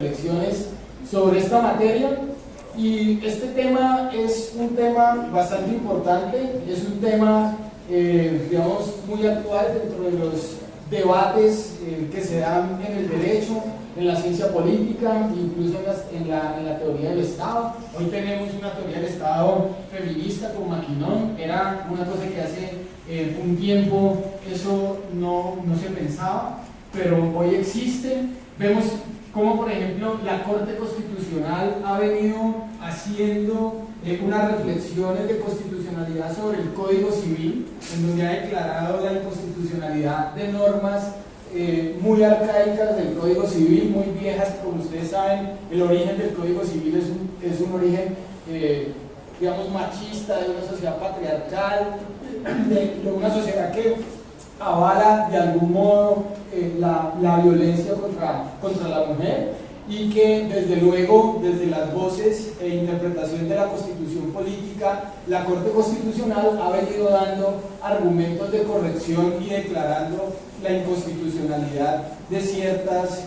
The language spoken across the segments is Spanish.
reflexiones sobre esta materia, y este tema es un tema bastante importante, es un tema digamos muy actual dentro de los debates que se dan en el derecho, en la ciencia política, incluso en la teoría del Estado. Hoy tenemos una teoría del Estado feminista con Maquinón. Era una cosa que hace un tiempo eso no se pensaba, pero hoy existe. Vemos cómo, por ejemplo, la Corte Constitucional ha venido haciendo unas reflexiones de constitucionalidad sobre el Código Civil, en donde ha declarado la inconstitucionalidad de normas muy arcaicas del Código Civil, muy viejas. Como ustedes saben, el origen del Código Civil es un origen, digamos, machista, de una sociedad patriarcal, de una sociedad que avala de algún modo la violencia contra la mujer, y que desde luego, desde las voces e interpretación de la Constitución política, la Corte Constitucional ha venido dando argumentos de corrección y declarando la inconstitucionalidad de ciertas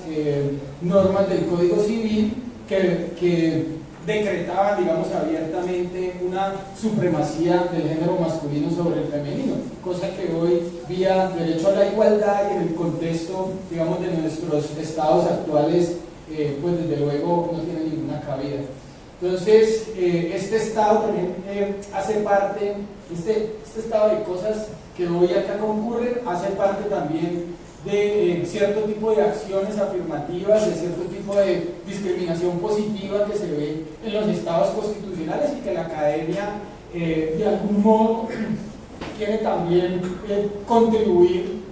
normas del Código Civil que decretaban, digamos, abiertamente una supremacía del género masculino sobre el femenino, cosa que hoy, vía derecho a la igualdad y en el contexto, digamos, de nuestros estados actuales, pues desde luego no tiene ninguna cabida. Entonces, este estado también hace parte, este estado de cosas que hoy acá concurren, hace parte también de cierto tipo de acciones afirmativas, de cierto tipo de discriminación positiva que se ve en los estados constitucionales, y que la academia de algún modo quiere también contribuir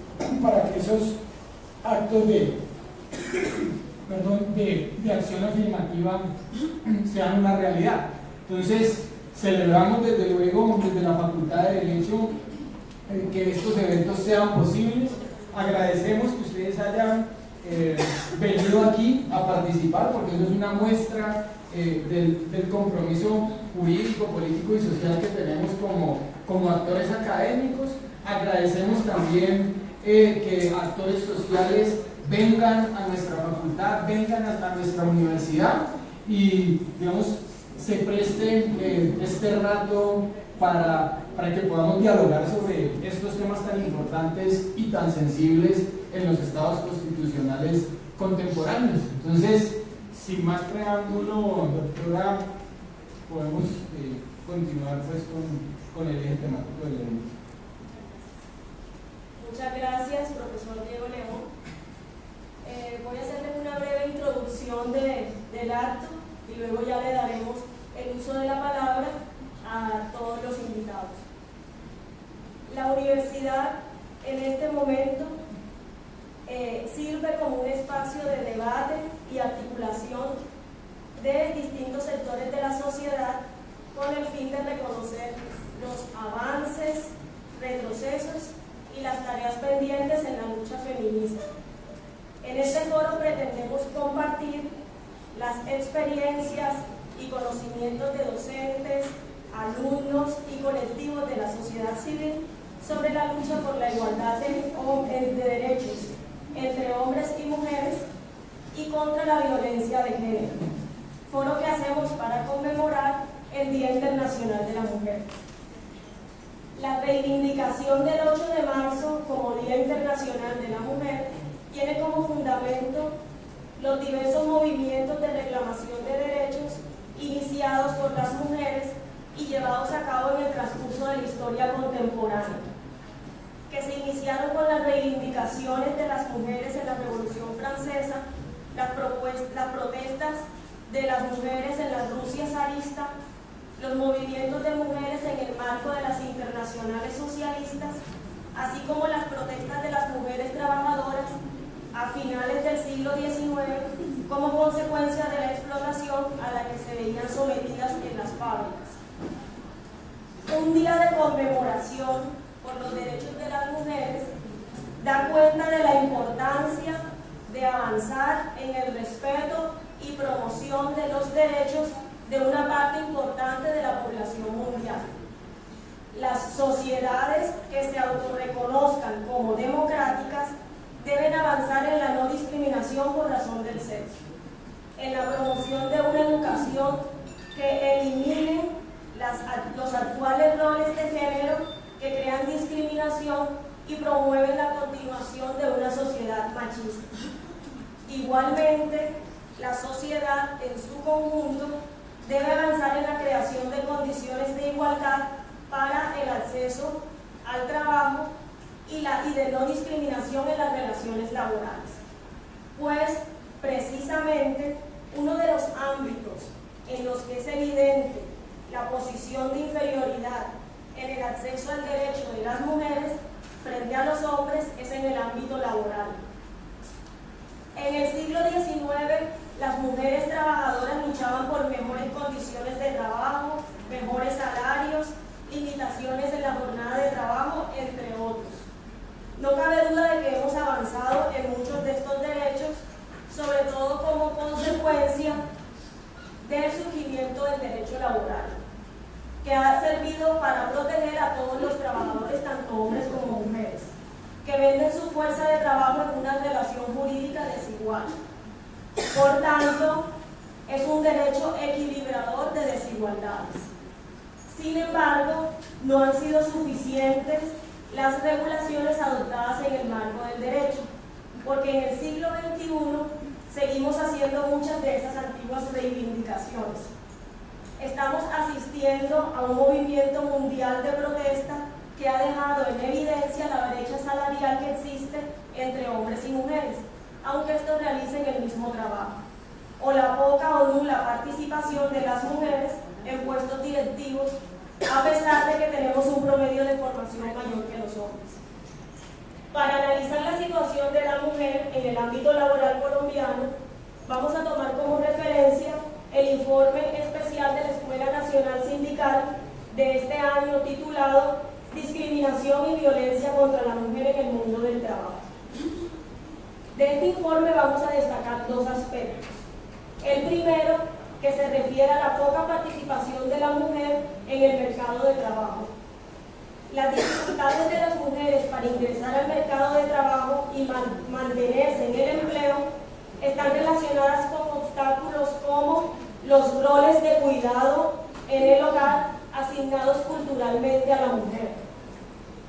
para que esos actos de acción afirmativa sean una realidad. Entonces, celebramos desde luego desde la Facultad de Derecho que estos eventos sean posibles. Agradecemos que ustedes hayan venido aquí a participar, porque eso es una muestra del compromiso jurídico, político y social que tenemos como actores académicos. Agradecemos también que actores sociales vengan a nuestra facultad, vengan a nuestra universidad y, digamos, se preste este rato para que podamos dialogar sobre estos temas tan importantes y tan sensibles en los estados constitucionales contemporáneos. Entonces, sin más preámbulo, doctora, podemos continuar pues con el eje temático del evento. Muchas gracias, profesor Diego León. Voy a hacerles una breve introducción del acto y luego ya le daremos el uso de la palabra a todos los invitados. La universidad en este momento sirve como un espacio de debate y articulación de distintos sectores de la sociedad con el fin de reconocer los avances, retrocesos y las tareas pendientes en la lucha feminista. En este foro pretendemos compartir las experiencias y conocimientos de docentes, alumnos y colectivos de la sociedad civil sobre la lucha por la igualdad de derechos entre hombres y mujeres y contra la violencia de género. Foro que hacemos para conmemorar el Día Internacional de la Mujer. La reivindicación del 8 de marzo como Día Internacional de la Mujer tiene como fundamento los diversos movimientos de reclamación de derechos iniciados por las mujeres y llevados a cabo en el transcurso de la historia contemporánea, que se iniciaron con las reivindicaciones de las mujeres en la Revolución Francesa, las protestas de las mujeres en la Rusia zarista, los movimientos de mujeres en el marco de las internacionales socialistas, así como las protestas de las mujeres trabajadoras a finales del siglo XIX como consecuencia de la explotación a la que se veían sometidas en las fábricas. Un día de conmemoración por los derechos de las mujeres da cuenta de la importancia de avanzar en el respeto y promoción de los derechos de una parte importante de la población mundial. Las sociedades que se autorreconozcan como democráticas deben avanzar en la no discriminación por razón del sexo. que eliminen los actuales roles de género que crean discriminación y promueven la continuación de una sociedad machista. Igualmente, la sociedad en su conjunto debe avanzar en la creación de condiciones de igualdad para el acceso al trabajo y de no discriminación en las relaciones laborales. Pues, precisamente, uno de los ámbitos en los que es evidente la posición de inferioridad en el acceso al derecho de las mujeres frente a los hombres es en el ámbito laboral. En el siglo XIX, las mujeres trabajadoras luchaban por mejores condiciones de trabajo, mejores salarios, limitaciones en la jornada de trabajo, entre otros. No cabe duda de que hemos avanzado en muchos de estos derechos, sobre todo como consecuencia del surgimiento del derecho laboral, que ha servido para proteger a todos los trabajadores, tanto hombres como mujeres, que venden su fuerza de trabajo en una relación jurídica desigual. Por tanto, es un derecho equilibrador de desigualdades. Sin embargo, no han sido suficientes las regulaciones adoptadas en el marco del derecho, porque en el siglo XXI seguimos haciendo muchas de esas antiguas reivindicaciones. Estamos asistiendo a un movimiento mundial de protesta que ha dejado en evidencia la brecha salarial que existe entre hombres y mujeres, aunque estos realicen el mismo trabajo, o la poca o nula participación de las mujeres en puestos directivos, a pesar de que tenemos un promedio de formación mayor que los hombres. Para analizar la situación de la mujer en el ámbito laboral colombiano, vamos a tomar como referencia el informe especial de la Escuela Nacional Sindical de este año titulado Discriminación y Violencia contra la Mujer en el Mundo del Trabajo. De este informe vamos a destacar dos aspectos. El primero, que se refiere a la poca participación de la mujer en el mercado de trabajo. Las dificultades de las mujeres para ingresar al mercado de trabajo y mantenerse en el empleo están relacionadas con obstáculos como los roles de cuidado en el hogar asignados culturalmente a la mujer.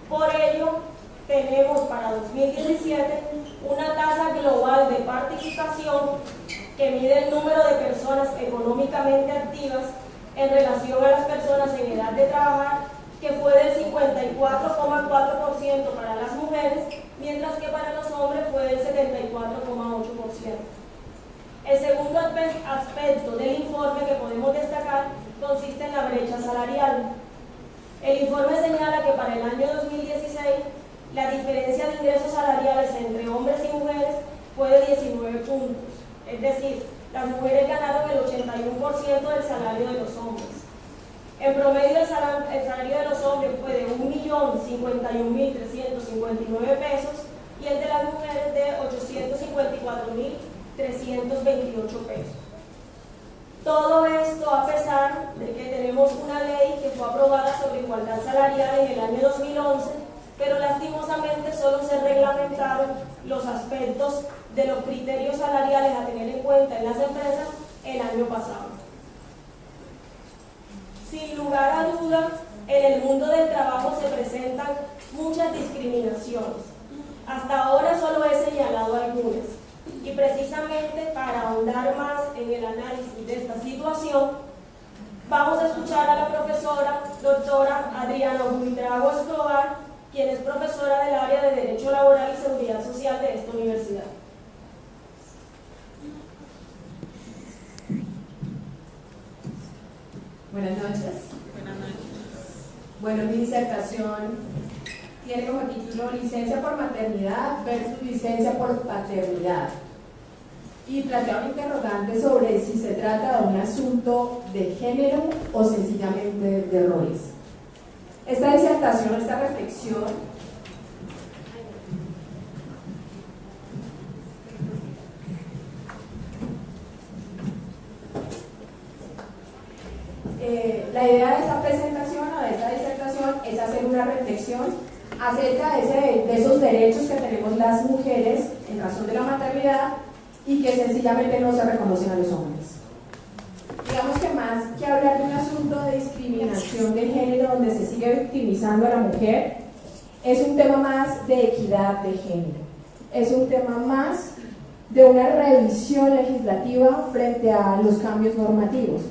Por ello, tenemos para 2017 una tasa global de participación que mide el número de personas económicamente activas en relación a las personas en edad de trabajar, que fue del 54,4% para las mujeres, mientras que para los hombres fue del 74,8%. El segundo aspecto del informe que podemos destacar consiste en la brecha salarial. El informe señala que para el año 2016 la diferencia de ingresos salariales entre hombres y mujeres fue de 19 puntos, es decir, las mujeres ganaron el 81% del salario de los hombres. En promedio el salario de los hombres fue de 1.051.359 pesos y el de las mujeres de 854.328 pesos. Todo esto a pesar de que tenemos una ley que fue aprobada sobre igualdad salarial en el año 2011, pero lastimosamente solo se reglamentaron los aspectos de los criterios salariales a tener en cuenta en las empresas el año pasado. Sin lugar a dudas, en el mundo del trabajo se presentan muchas discriminaciones. Hasta ahora solo he señalado algunas. Y precisamente para ahondar más en el análisis de esta situación, vamos a escuchar a la profesora doctora Adriana Buitrago Escobar, quien es profesora del área de Derecho Laboral y Seguridad Social de esta universidad. Buenas noches. Buenas noches. Bueno, mi disertación tiene como título Licencia por maternidad versus licencia por paternidad. Y plantea un interrogante sobre si se trata de un asunto de género o sencillamente de roles. Esta disertación, esta reflexión, la idea de esta presentación o de esta disertación es hacer una reflexión acerca de esos derechos que tenemos las mujeres en razón de la maternidad y que sencillamente no se reconocen a los hombres. Digamos que más que hablar sigue victimizando a la mujer, es un tema más de equidad de género, es un tema más de una revisión legislativa frente a los cambios normativos.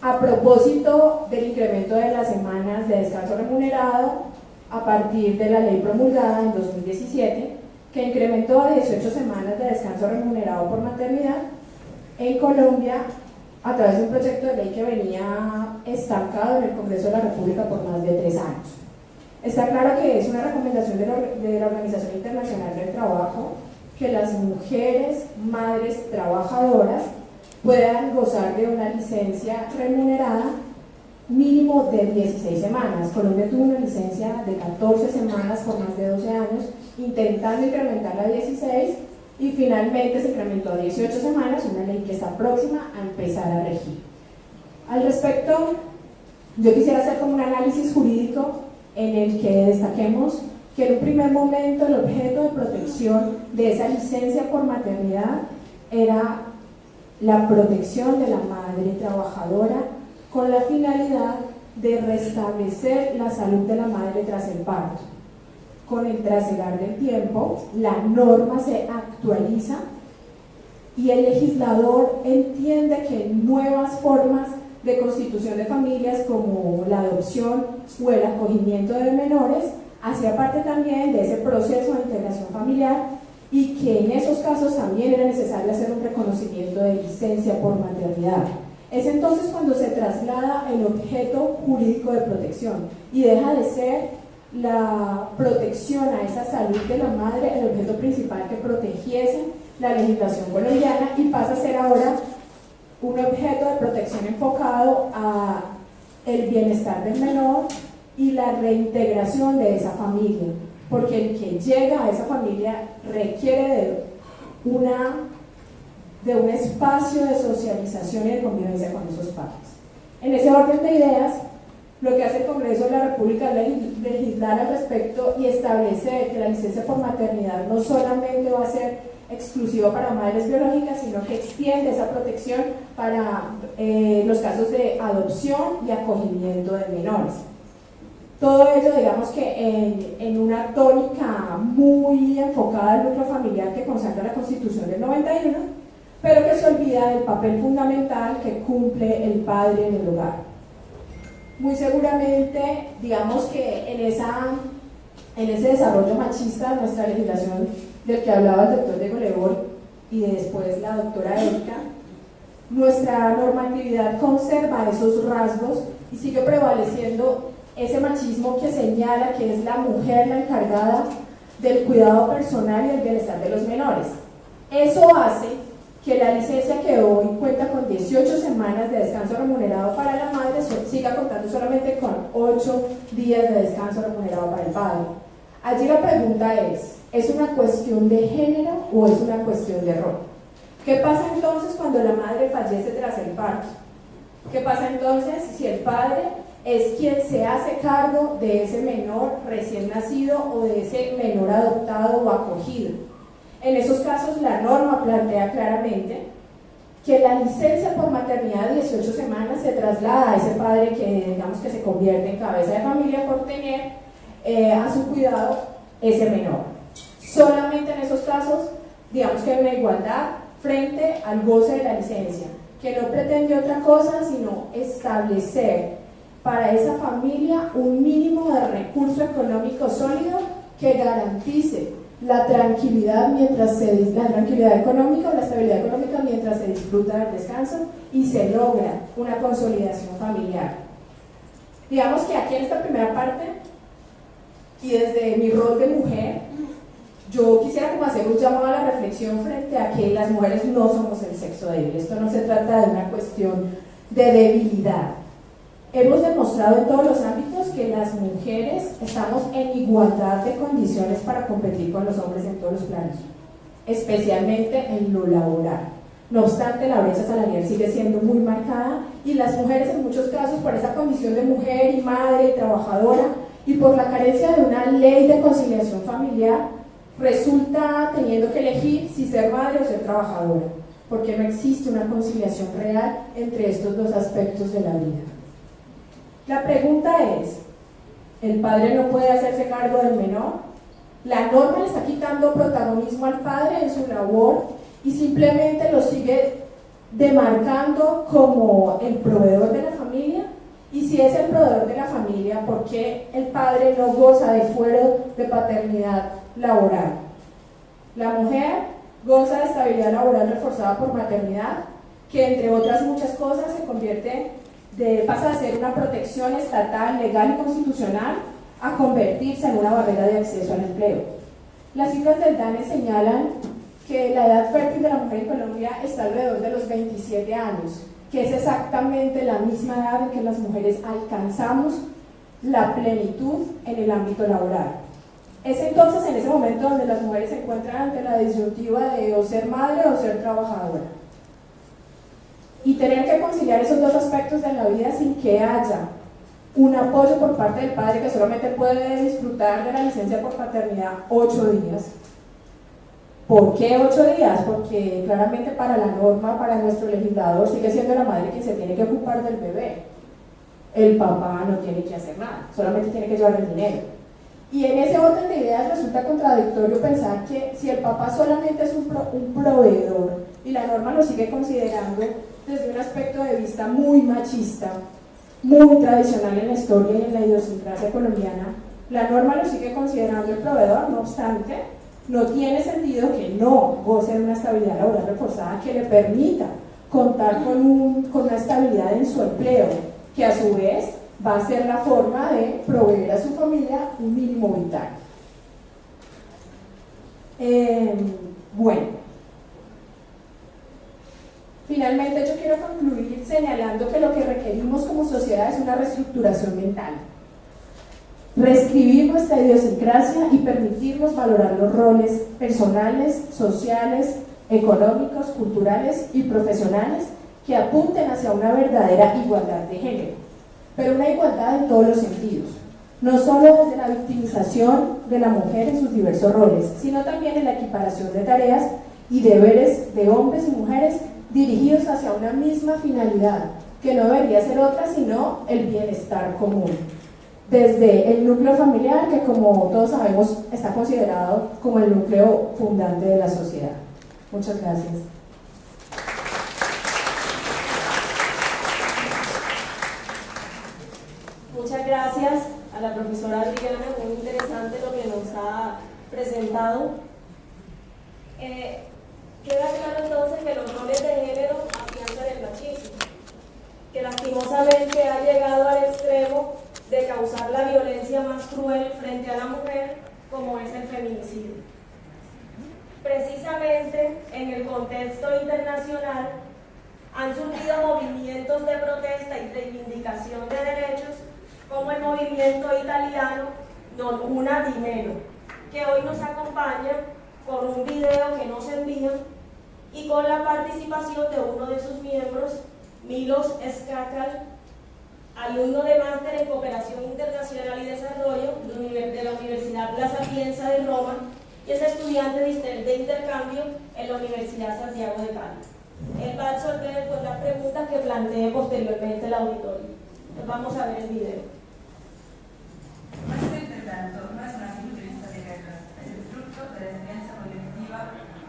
A propósito del incremento de las semanas de descanso remunerado a partir de la ley promulgada en 2017, que incrementó a 18 semanas de descanso remunerado por maternidad, en Colombia, a través de un proyecto de ley que venía estancado en el Congreso de la República por más de 3 años. Está claro que es una recomendación de la Organización Internacional del Trabajo que las mujeres, madres trabajadoras, puedan gozar de una licencia remunerada mínimo de 16 semanas. Colombia tuvo una licencia de 14 semanas por más de 12 años, intentando incrementarla a 16 y finalmente se incrementó a 18 semanas, una ley que está próxima a empezar a regir. Al respecto, yo quisiera hacer como un análisis jurídico en el que destaquemos que en un primer momento el objeto de protección de esa licencia por maternidad era la protección de la madre trabajadora con la finalidad de restablecer la salud de la madre tras el parto. Con el trasegar del tiempo, la norma se actualiza y el legislador entiende que nuevas formas de constitución de familias como la adopción o el acogimiento de menores hacía parte también de ese proceso de integración familiar y que en esos casos también era necesario hacer un reconocimiento de licencia por maternidad. Es entonces cuando se traslada el objeto jurídico de protección y deja de ser la protección a esa salud de la madre el objeto principal que protegiese la legislación colombiana y pasa a ser ahora un objeto de protección enfocado a el bienestar del menor y la reintegración de esa familia, porque el que llega a esa familia requiere de un espacio de socialización y de convivencia con esos padres. En ese orden de ideas, lo que hace el Congreso de la República es legislar al respecto y establecer que la licencia por maternidad no solamente va a ser exclusiva para madres biológicas, sino que extiende esa protección para los casos de adopción y acogimiento de menores. Todo ello, digamos que en una tónica muy enfocada al núcleo familiar que consagra la Constitución del 91, pero que se olvida del papel fundamental que cumple el padre en el hogar. Muy seguramente, digamos que en ese desarrollo machista de nuestra legislación, del que hablaba el doctor Diego Lebor y después la doctora Erika, nuestra normatividad conserva esos rasgos y sigue prevaleciendo ese machismo que señala que es la mujer la encargada del cuidado personal y del bienestar de los menores. Eso hace que la licencia que hoy cuenta con 18 semanas de descanso remunerado para la madre siga contando solamente con 8 días de descanso remunerado para el padre. Allí la pregunta ¿es una cuestión de género o es una cuestión de rol? ¿Qué pasa entonces cuando la madre fallece tras el parto? ¿Qué pasa entonces si el padre es quien se hace cargo de ese menor recién nacido o de ese menor adoptado o acogido? En esos casos la norma plantea claramente que la licencia por maternidad de 18 semanas se traslada a ese padre que digamos que se convierte en cabeza de familia por tener a su cuidado ese menor. Solamente en esos casos, digamos que hay una igualdad frente al goce de la licencia, que no pretende otra cosa sino establecer para esa familia un mínimo de recurso económico sólido que garantice la tranquilidad económica o la estabilidad económica mientras se disfruta del descanso y se logra una consolidación familiar. Digamos que aquí en esta primera parte, y desde mi rol de mujer, yo quisiera como hacer un llamado a la reflexión frente a que las mujeres no somos el sexo débil. Esto no se trata de una cuestión de debilidad. Hemos demostrado en todos los ámbitos que las mujeres estamos en igualdad de condiciones para competir con los hombres en todos los planos, especialmente en lo laboral. No obstante, la brecha salarial sigue siendo muy marcada y las mujeres en muchos casos, por esa condición de mujer y madre y trabajadora y por la carencia de una ley de conciliación familiar, resulta teniendo que elegir si ser madre o ser trabajadora, porque no existe una conciliación real entre estos dos aspectos de la vida. La pregunta es, ¿el padre no puede hacerse cargo del menor? ¿La norma le está quitando protagonismo al padre en su labor y simplemente lo sigue demarcando como el proveedor de la familia? Y si es el proveedor de la familia, ¿por qué el padre no goza de fuero de paternidad laboral? La mujer goza de estabilidad laboral reforzada por maternidad, que entre otras muchas cosas pasa de ser una protección estatal, legal y constitucional a convertirse en una barrera de acceso al empleo. Las cifras del DANE señalan que la edad fértil de la mujer en Colombia está alrededor de los 27 años, que es exactamente la misma edad en que las mujeres alcanzamos la plenitud en el ámbito laboral. Es entonces en ese momento donde las mujeres se encuentran ante la disyuntiva de o ser madre o ser trabajadora. Y tener que conciliar esos dos aspectos de la vida sin que haya un apoyo por parte del padre, que solamente puede disfrutar de la licencia por paternidad 8 días. ¿Por qué 8 días? Porque claramente para la norma, para nuestro legislador, sigue siendo la madre quien se tiene que ocupar del bebé. El papá no tiene que hacer nada, solamente tiene que llevar el dinero. Y en ese orden de ideas resulta contradictorio pensar que si el papá solamente es un proveedor y la norma lo sigue considerando desde un aspecto de vista muy machista, muy tradicional en la historia y en la idiosincrasia colombiana, la norma lo sigue considerando el proveedor. No obstante, no tiene sentido que no goce de una estabilidad laboral reforzada que le permita contar con una estabilidad en su empleo, que a su vez va a ser la forma de proveer a su familia un mínimo vital. Bueno, finalmente yo quiero concluir señalando que lo que requerimos como sociedad es una reestructuración mental. Reescribir nuestra idiosincrasia y permitirnos valorar los roles personales, sociales, económicos, culturales y profesionales que apunten hacia una verdadera igualdad de género, pero una igualdad en todos los sentidos, no solo desde la victimización de la mujer en sus diversos roles, sino también en la equiparación de tareas y deberes de hombres y mujeres dirigidos hacia una misma finalidad, que no debería ser otra sino el bienestar común. Desde el núcleo familiar, que como todos sabemos está considerado como el núcleo fundante de la sociedad. Muchas gracias. Muchas gracias a la profesora Adriana, muy interesante lo que nos ha presentado. Queda claro entonces que los roles de género afianzan el machismo, que lastimosamente ha llegado al extremo de causar la violencia más cruel frente a la mujer, como es el feminicidio. Precisamente en el contexto internacional han surgido movimientos de protesta y reivindicación de derechos, como el movimiento italiano Non Una di Meno, que hoy nos acompaña con un video que nos envía y con la participación de uno de sus miembros, Milos Skakal, alumno de máster en Cooperación Internacional y Desarrollo de la Universidad La Sapienza de Roma y es estudiante de intercambio en la Universidad Santiago de Cali. Él va a absorber con las preguntas que plantee posteriormente el auditorio. Entonces vamos a ver el video. Nuestro intervento no es una simple lista de reglas, es el fruto de la experiencia colectiva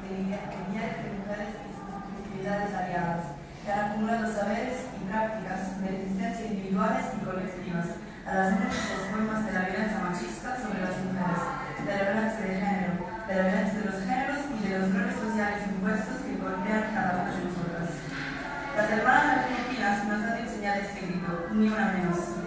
de millares de mujeres y sus actividades aliadas, que han acumulado saberes y prácticas de resistencia individuales y colectivas a las múltiples formas de la violencia machista sobre las mujeres, de la violencia de género, de la violencia de los géneros y de los roles sociales impuestos que golpean cada una de nosotras. Las hermanas argentinas nos han enseñado este grito, ni una menos.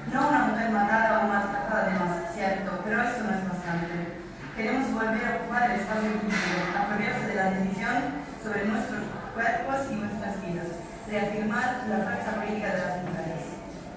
No una mujer matada o maltratada de más, cierto, pero esto no es bastante. Queremos volver a ocupar el espacio público, apropiarse de la decisión sobre nuestros cuerpos y nuestras vidas, reafirmar la fuerza política de las mujeres.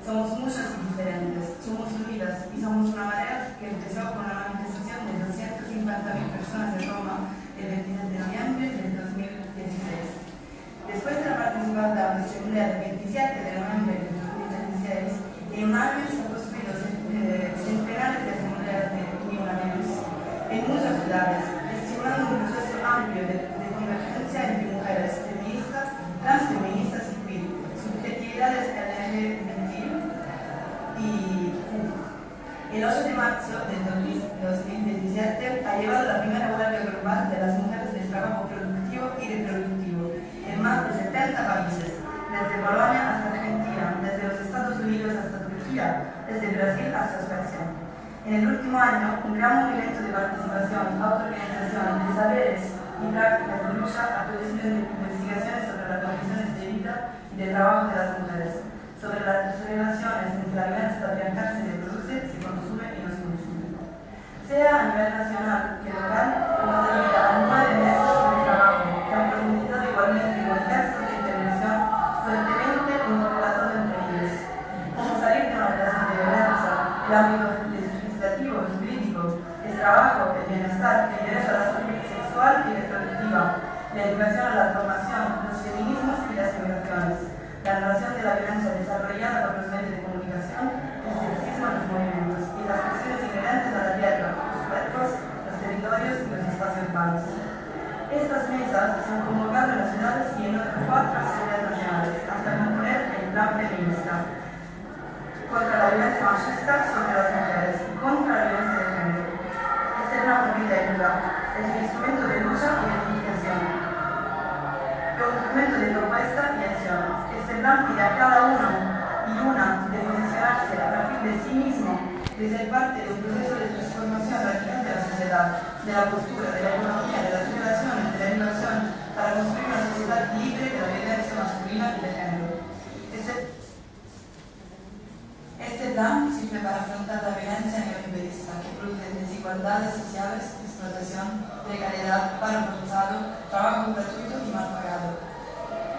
Somos muchas y diferentes, somos unidas y somos una marea que empezó con la manifestación de 250.000 personas en Roma el 26 de noviembre del 2016. Después de la participación de la Asamblea del 27 de noviembre del 2016, en mayo se han construido centenares de asambleas de Ni Una Menos en muchas ciudades, estimulando un proceso amplio de convergencia entre mujeres feministas, transfeministas y queer, subjetividades LGBT y El 8 de marzo del 2017 ha llevado la primera huelga global de las mujeres del trabajo productivo y reproductivo en más de 70 países, desde Polonia hasta Argentina, desde los Estados Unidos hasta Turquía, desde Brasil hasta Suecia. En el último año, un gran movimiento de participación, autoorganización, de saberes y prácticas de lucha ha producido investigaciones sobre las condiciones de vida y de trabajo de las mujeres, sobre las relaciones entre la violencia patriarcal se reproduce, se consume y no se consume. Sea a nivel nacional que local, hemos dedicado a 9 meses de trabajo que han profundizado igualmente contextos de intervención fuertemente interrelacionados entre ellos. Como salir de una relación de violencia, el ámbito legislativo, jurídico, el trabajo, el bienestar, el derecho a la salud sexual y reproductiva, la educación a la formación, los feminismos y las migraciones, la narración de la violencia desarrollada por los medios de comunicación, el sexismo en los movimientos y las cuestiones inherentes a la tierra, los cuerpos, los territorios y los espacios urbanos. Estas mesas se han convocado en las ciudades y en otras 4 asambleas nacionales hasta componer el plan feminista contra la violencia machista sobre las mujeres y contra la violencia de género. Este plan de vida y ayuda es un instrumento de lucha y de comunicación, es un documento de propuesta y acción. Este plan pide a cada uno y una de posicionarse a partir de sí mismo, de ser parte de un proceso de transformación radical de la sociedad, de la cultura, de la economía, de las relaciones, de la innovación, para construir una sociedad libre de la violencia masculina y de género. Este plan sirve para afrontar la violencia neoliberista que produce desigualdades sociales, explotación, precariedad, paro forzado, trabajo gratuito y mal pagado,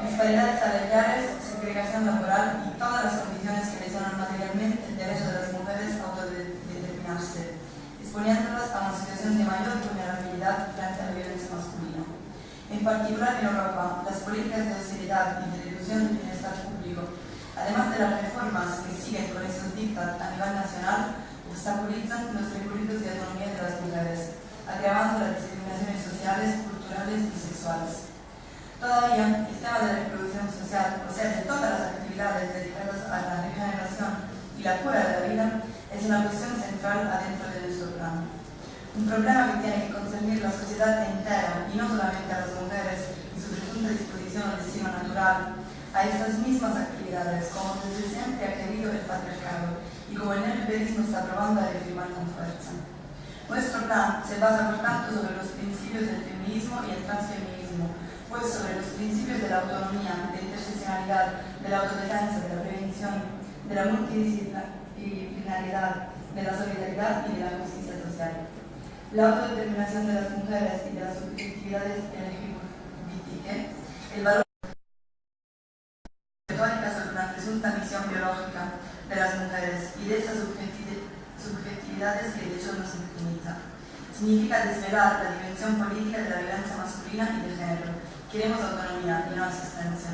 disparidades salariales, segregación laboral y todas las condiciones que lesionan materialmente el derecho de las mujeres a autodeterminarse, exponiéndolas a una situación de mayor vulnerabilidad frente a la violencia masculina. En particular en Europa, las políticas de austeridad y de reducción del bienestar público, además de las reformas que siguen con esos dictados a nivel nacional, obstaculizan los recorridos de autonomía de las mujeres, agravando las discriminaciones sociales, culturales y sexuales. Todavía, el tema de la reproducción social, o sea, de todas las actividades dedicadas a la regeneración y la cura de la vida, es una cuestión central adentro de nuestro plan. Un problema que tiene que concernir la sociedad entera y no solamente a las mujeres y su presunta disposición al destino natural, a estas mismas actividades, como desde siempre ha querido el patriarcado y como el neoliberalismo está probando a reafirmar con fuerza. Nuestro plan se basa, por tanto, sobre los principios del feminismo y el transfeminismo, pues sobre los principios de la autonomía, de la interseccionalidad, de la autodefensa, de la prevención, de la multidisciplinaridad, de la solidaridad y de la justicia social. La autodeterminación de las mujeres y de las subjetividades LGBT, el valor sobre una presunta misión biológica de las mujeres y de esas subjetividades que de hecho nos victimizan. Significa desvelar la dimensión política de la violencia masculina y de género. Queremos autonomía y no asistencia.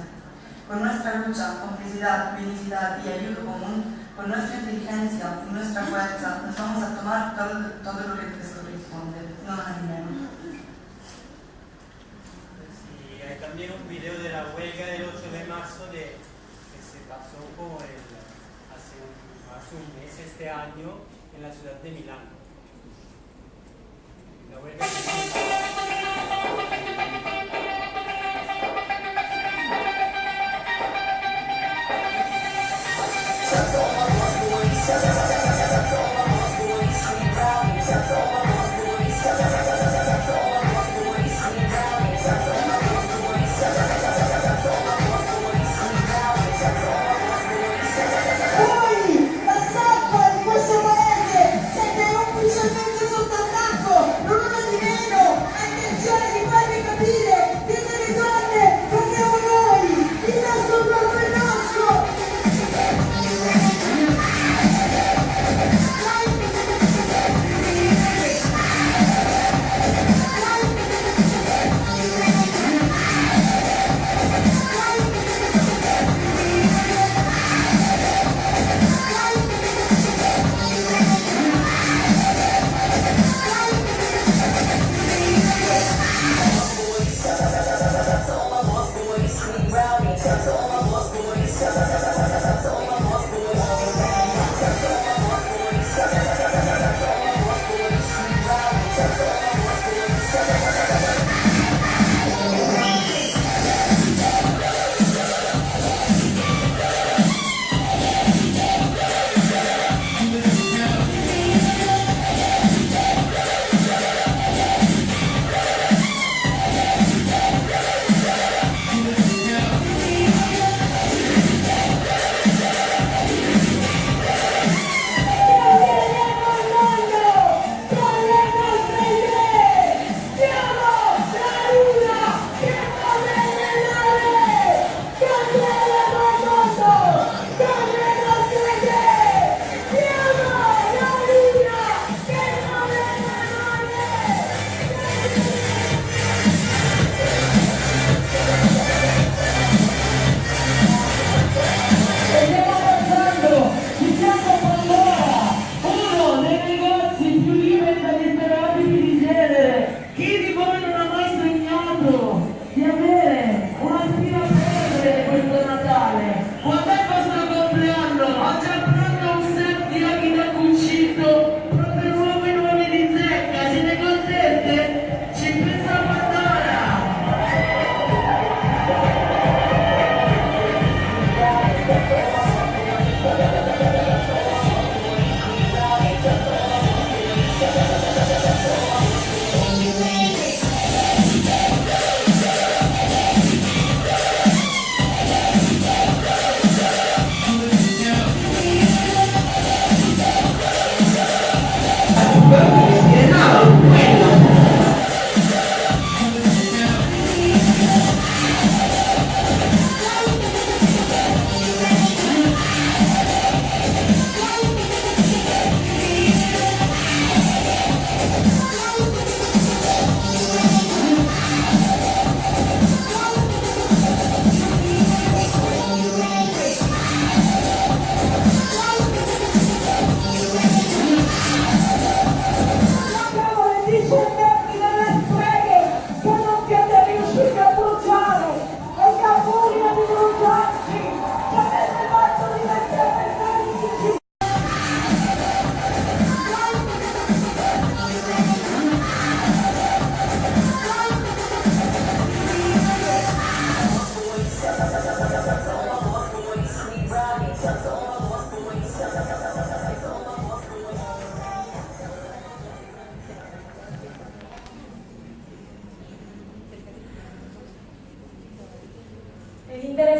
Con nuestra lucha, complicidad, unicidad y ayuda común, con nuestra inteligencia y nuestra fuerza, nos vamos a tomar todo lo que les corresponde, no más ni menos. Y hay también un video de la huelga del 8 de marzo que se pasó hace un mes este año en la ciudad de Milán. La huelga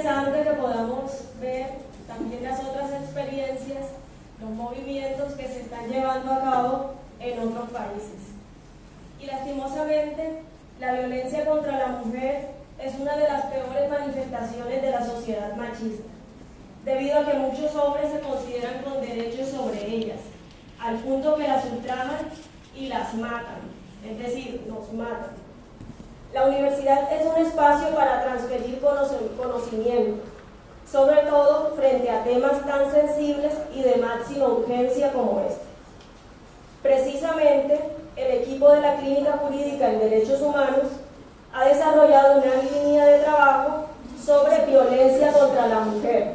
interesante que podamos ver también las otras experiencias, los movimientos que se están llevando a cabo en otros países. Y lastimosamente, la violencia contra la mujer es una de las peores manifestaciones de la sociedad machista, debido a que muchos hombres se consideran con derechos sobre ellas, al punto que las ultrajan y las matan, es decir, nos matan. La universidad es un espacio para transferir conocimiento, sobre todo frente a temas tan sensibles y de máxima urgencia como este. Precisamente, el equipo de la Clínica Jurídica en Derechos Humanos ha desarrollado una línea de trabajo sobre violencia contra la mujer,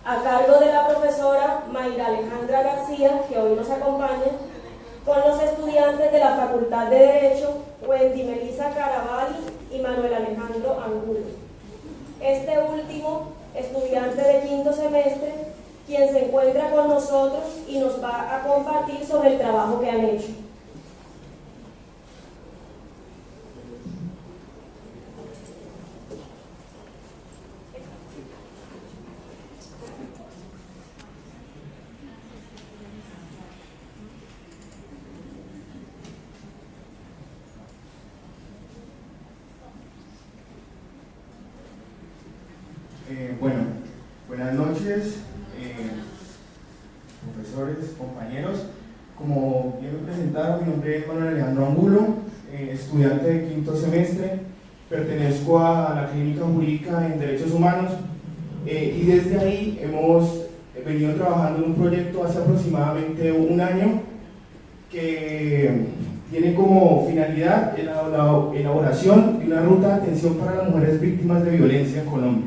a cargo de la profesora Mayra Alejandra García, que hoy nos acompaña, con los estudiantes de la Facultad de Derecho, Wendy Melissa Caravalli y Manuel Alejandro Angulo. Este último, estudiante de quinto semestre, quien se encuentra con nosotros y nos va a compartir sobre el trabajo que han hecho. Bueno, buenas noches, profesores, compañeros. Como bien me presentaron, mi nombre es Manuel Alejandro Angulo, estudiante de quinto semestre, pertenezco a la Clínica Jurídica en Derechos Humanos y desde ahí hemos venido trabajando en un proyecto hace aproximadamente un año que tiene como finalidad la elaboración de una ruta de atención para las mujeres víctimas de violencia en Colombia,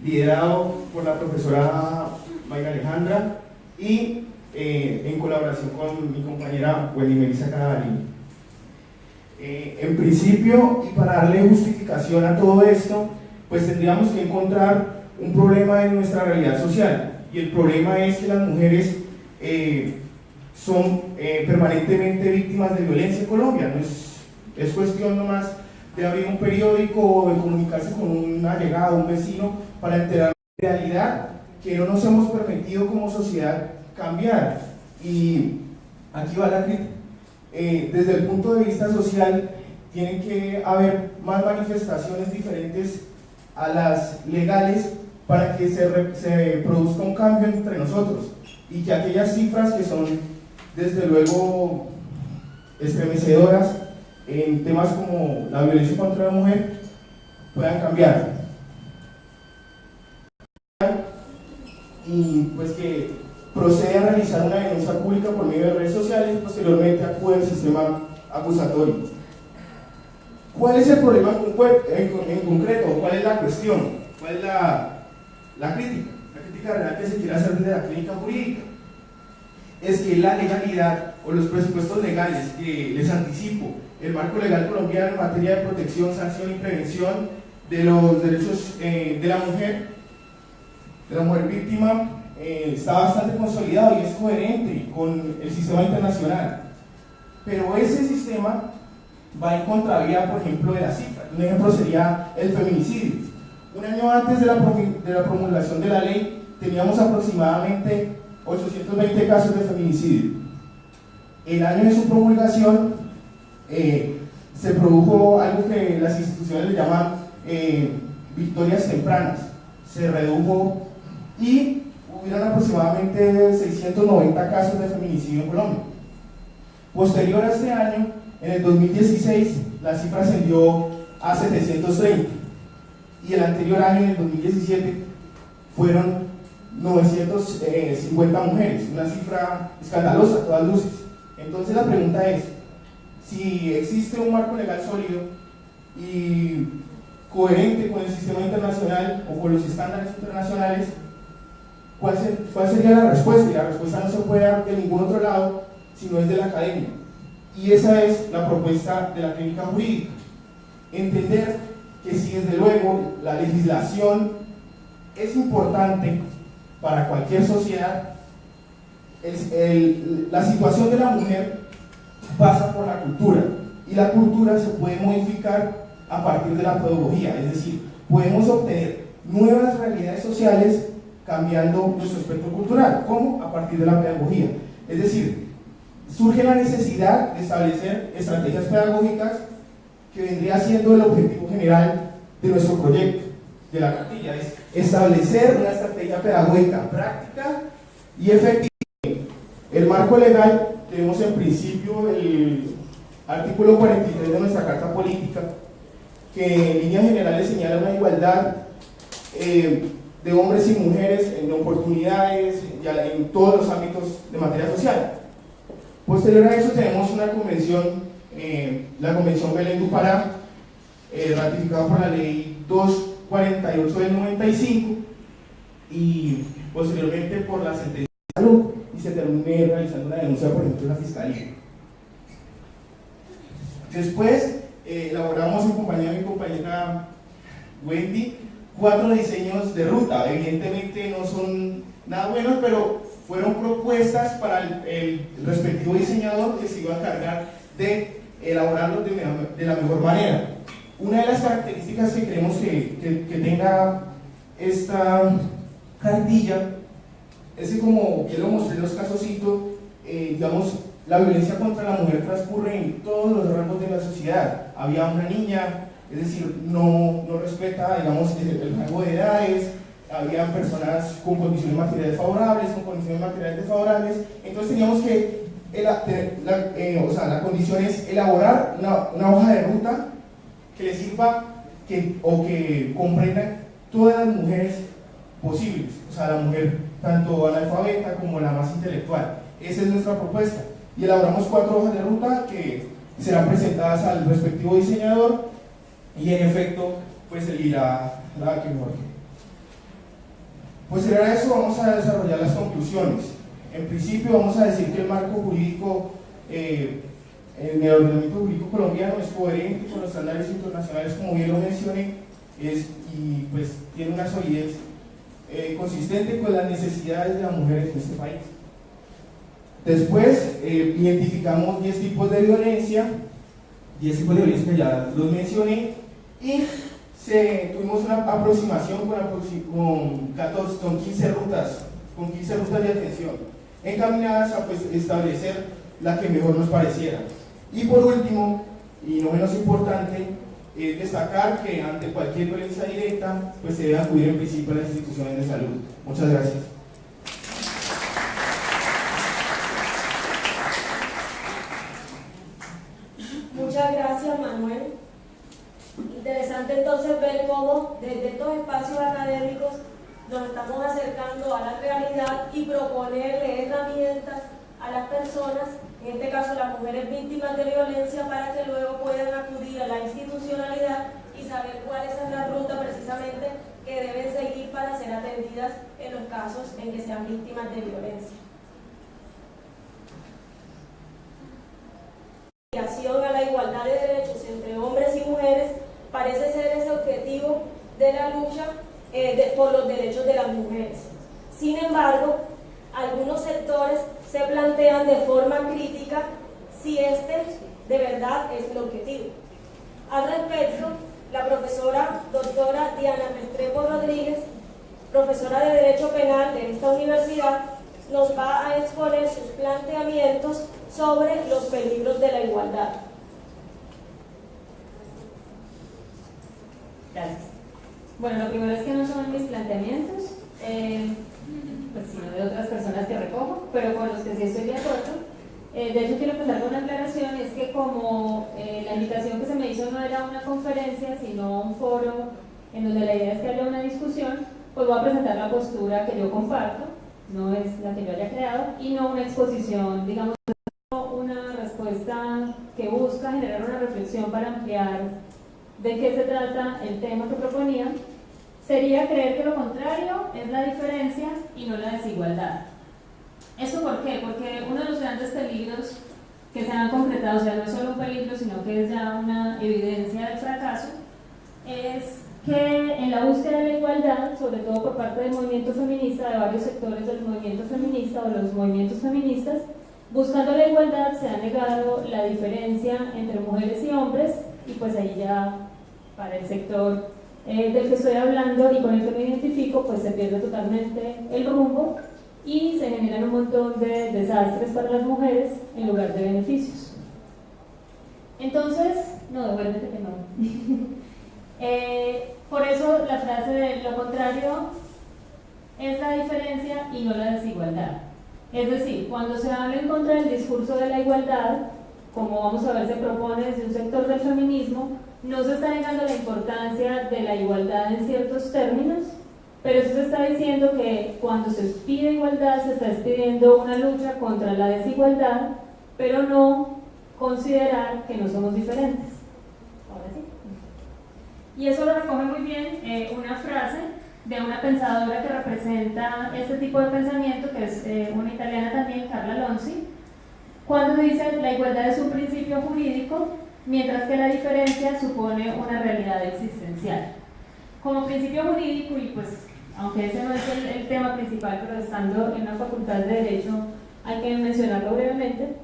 liderado por la profesora Mayra Alejandra y en colaboración con mi compañera Wendy Melissa Caravalli. En principio, y para darle justificación a todo esto, pues tendríamos que encontrar un problema en nuestra realidad social, y el problema es que las mujeres son permanentemente víctimas de violencia en Colombia. No es cuestión nomás de abrir un periódico o de comunicarse con un allegado, un vecino, para enterar de la realidad que no nos hemos permitido como sociedad cambiar. Y aquí va la crítica. Desde el punto de vista social, tienen que haber más manifestaciones diferentes a las legales para que se produzca un cambio entre nosotros, y que aquellas cifras que son desde luego estremecedoras en temas como la violencia contra la mujer puedan cambiar, y pues que procede a realizar una denuncia pública por medio de redes sociales y posteriormente acude al sistema acusatorio. ¿Cuál es el problema en concreto? ¿Cuál es la cuestión? ¿Cuál es la crítica? La crítica real que se quiere hacer desde la Clínica Jurídica es que la legalidad o los presupuestos legales que les anticipo, el marco legal colombiano en materia de protección, sanción y prevención de los derechos de la mujer víctima, está bastante consolidado y es coherente con el sistema internacional, pero ese sistema va en contravía, por ejemplo, de las cifras. Un ejemplo sería el feminicidio. Un año antes de la promulgación de la ley teníamos aproximadamente 820 casos de feminicidio. El año de su promulgación se produjo algo que las instituciones le llaman victorias tempranas. Se redujo y hubieron aproximadamente 690 casos de feminicidio en Colombia. Posterior a este año, en el 2016, la cifra ascendió a 730, y el anterior año, en el 2017, fueron 950 mujeres, una cifra escandalosa a todas luces. Entonces la pregunta es, si existe un marco legal sólido y coherente con el sistema internacional o con los estándares internacionales, ¿cuál sería la respuesta? Y la respuesta no se puede dar de ningún otro lado, sino es de la academia. Y esa es la propuesta de la Clínica Jurídica. Entender que si desde luego la legislación es importante para cualquier sociedad, la situación de la mujer pasa por la cultura, y la cultura se puede modificar a partir de la pedagogía, es decir, podemos obtener nuevas realidades sociales cambiando nuestro espectro cultural. ¿Cómo? A partir de la pedagogía. Es decir, surge la necesidad de establecer estrategias pedagógicas que vendría siendo el objetivo general de nuestro proyecto, de la cartilla, es establecer una estrategia pedagógica práctica y efectiva. El marco legal, tenemos en principio el artículo 43 de nuestra Carta Política, que en líneas generales señala una igualdad de hombres y mujeres en oportunidades en todos los ámbitos de materia social. Posterior a eso tenemos una convención, la Convención Belén du Pará, ratificada por la Ley 248 del 95 y posteriormente por la sentencia de salud, y se termine realizando una denuncia, por ejemplo, en la Fiscalía. Después elaboramos en compañía de mi compañera Wendy 4 diseños de ruta. Evidentemente no son nada buenos, pero fueron propuestas para el respectivo diseñador, que se iba a encargar de elaborarlos de la mejor manera. Una de las características que queremos que tenga esta cartilla es que, como bien lo mostré en los casositos, digamos, la violencia contra la mujer transcurre en todos los rangos de la sociedad. Había una niña, es decir, no respeta, digamos, el rango de edades. Había personas con condiciones materiales favorables, con condiciones materiales desfavorables. Entonces teníamos que, la condición es elaborar una hoja de ruta que le sirva o que comprenda todas las mujeres posibles, o sea, la mujer tanto analfabeta como la más intelectual. Esa es nuestra propuesta. Y elaboramos 4 hojas de ruta que serán presentadas al respectivo diseñador y en efecto pues elegirá la que mejor. Posterior a eso vamos a desarrollar las conclusiones. En principio vamos a decir que el marco jurídico en el ordenamiento jurídico colombiano es coherente con los estándares internacionales, como bien lo mencioné, y pues tiene una solidez consistente con las necesidades de las mujeres en este país. Después identificamos 10 tipos de violencia, 10 tipos de violencia que ya los mencioné, y tuvimos una aproximación con 15 rutas de atención, encaminadas a pues, establecer la que mejor nos pareciera. Y por último, y no menos importante, destacar que ante cualquier violencia directa, pues se debe acudir en principio a las instituciones de salud. Muchas gracias. Muchas gracias, Manuel. Interesante entonces ver cómo desde estos espacios académicos nos estamos acercando a la realidad y proponerle herramientas a las personas, en este caso las mujeres víctimas de violencia, para que luego puedan acudir a la institucionalidad y saber cuál es la ruta precisamente que deben seguir para ser atendidas en los casos en que sean víctimas de violencia. A la igualdad de derechos entre hombres y mujeres parece ser ese objetivo de la lucha por los derechos de las mujeres. Sin embargo, algunos sectores se plantean de forma crítica si este de verdad es el objetivo. Al respecto, la profesora doctora Diana Restrepo Rodríguez, profesora de Derecho Penal de esta universidad, nos va a exponer sus planteamientos sobre los peligros de la igualdad. Gracias. Bueno, lo primero es que no son mis planteamientos, pues, sino de otras personas que recojo, pero con los que sí estoy de acuerdo. De hecho, quiero empezar con una aclaración, es que como la invitación que se me hizo no era una conferencia, sino un foro en donde la idea es que haya una discusión, pues voy a presentar la postura que yo comparto, no es la que yo haya creado, y no una exposición, digamos, una respuesta que busca generar una reflexión para ampliar de qué se trata el tema que proponía. Sería creer que lo contrario es la diferencia y no la desigualdad. ¿Esto por qué? Porque uno de los grandes peligros que se han concretado, o sea, no es solo un peligro, sino que es ya una evidencia del fracaso, es que en la búsqueda de la igualdad, sobre todo por parte del movimiento feminista, de varios sectores del movimiento feminista o de los movimientos feministas, buscando la igualdad se ha negado la diferencia entre mujeres y hombres, y pues ahí ya para el sector del que estoy hablando y con el que me identifico, pues se pierde totalmente el rumbo y se generan un montón de desastres para las mujeres en lugar de beneficios. Entonces, no, devuélvete que no. Por eso la frase de lo contrario es la diferencia y no la desigualdad. Es decir, cuando se habla en contra del discurso de la igualdad, como vamos a ver se propone desde un sector del feminismo, no se está negando la importancia de la igualdad en ciertos términos, pero sí se está diciendo que cuando se pide igualdad se está pidiendo una lucha contra la desigualdad, pero no considerar que no somos diferentes. Ahora sí. Y eso lo recoge muy bien una frase de una pensadora que representa este tipo de pensamiento, que es una italiana también, Carla Lonzi, cuando dice la igualdad es un principio jurídico, mientras que la diferencia supone una realidad existencial. Como principio jurídico, y pues aunque ese no es el tema principal, pero estando en una facultad de Derecho hay que mencionarlo brevemente.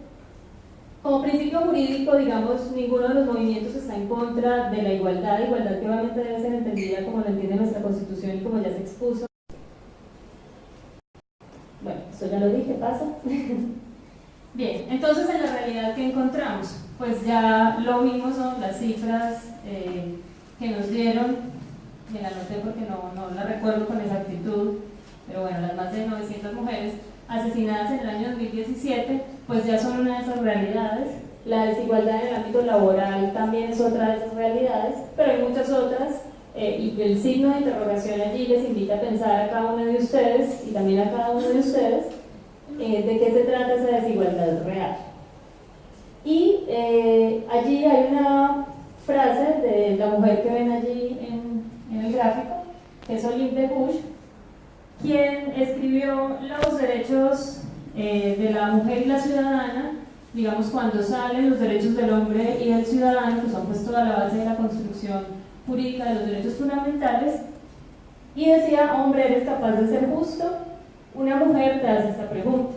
Como principio jurídico, digamos, ninguno de los movimientos está en contra de la igualdad que obviamente debe ser entendida como lo entiende nuestra Constitución y como ya se expuso. Bueno, esto ya lo dije, pasa. Bien, entonces en la realidad que encontramos, pues ya lo vimos, ¿no? Las cifras que nos dieron, me la anoté porque no la recuerdo con exactitud, pero bueno, las más de 900 mujeres asesinadas en el año 2017, pues ya son una de esas realidades. La desigualdad en el ámbito laboral también es otra de esas realidades, pero hay muchas otras, y el signo de interrogación allí les invita a pensar a cada uno de ustedes, y también a cada uno de ustedes, de qué se trata esa desigualdad real. Y allí hay una frase de la mujer que ven allí en el gráfico, que es Olympe de Gouges, quien escribió los derechos de la mujer y la ciudadana, digamos cuando salen los derechos del hombre y del ciudadano, que son pues toda la base de la construcción jurídica de los derechos fundamentales, y decía: hombre, ¿eres capaz de ser justo? Una mujer te hace esta pregunta.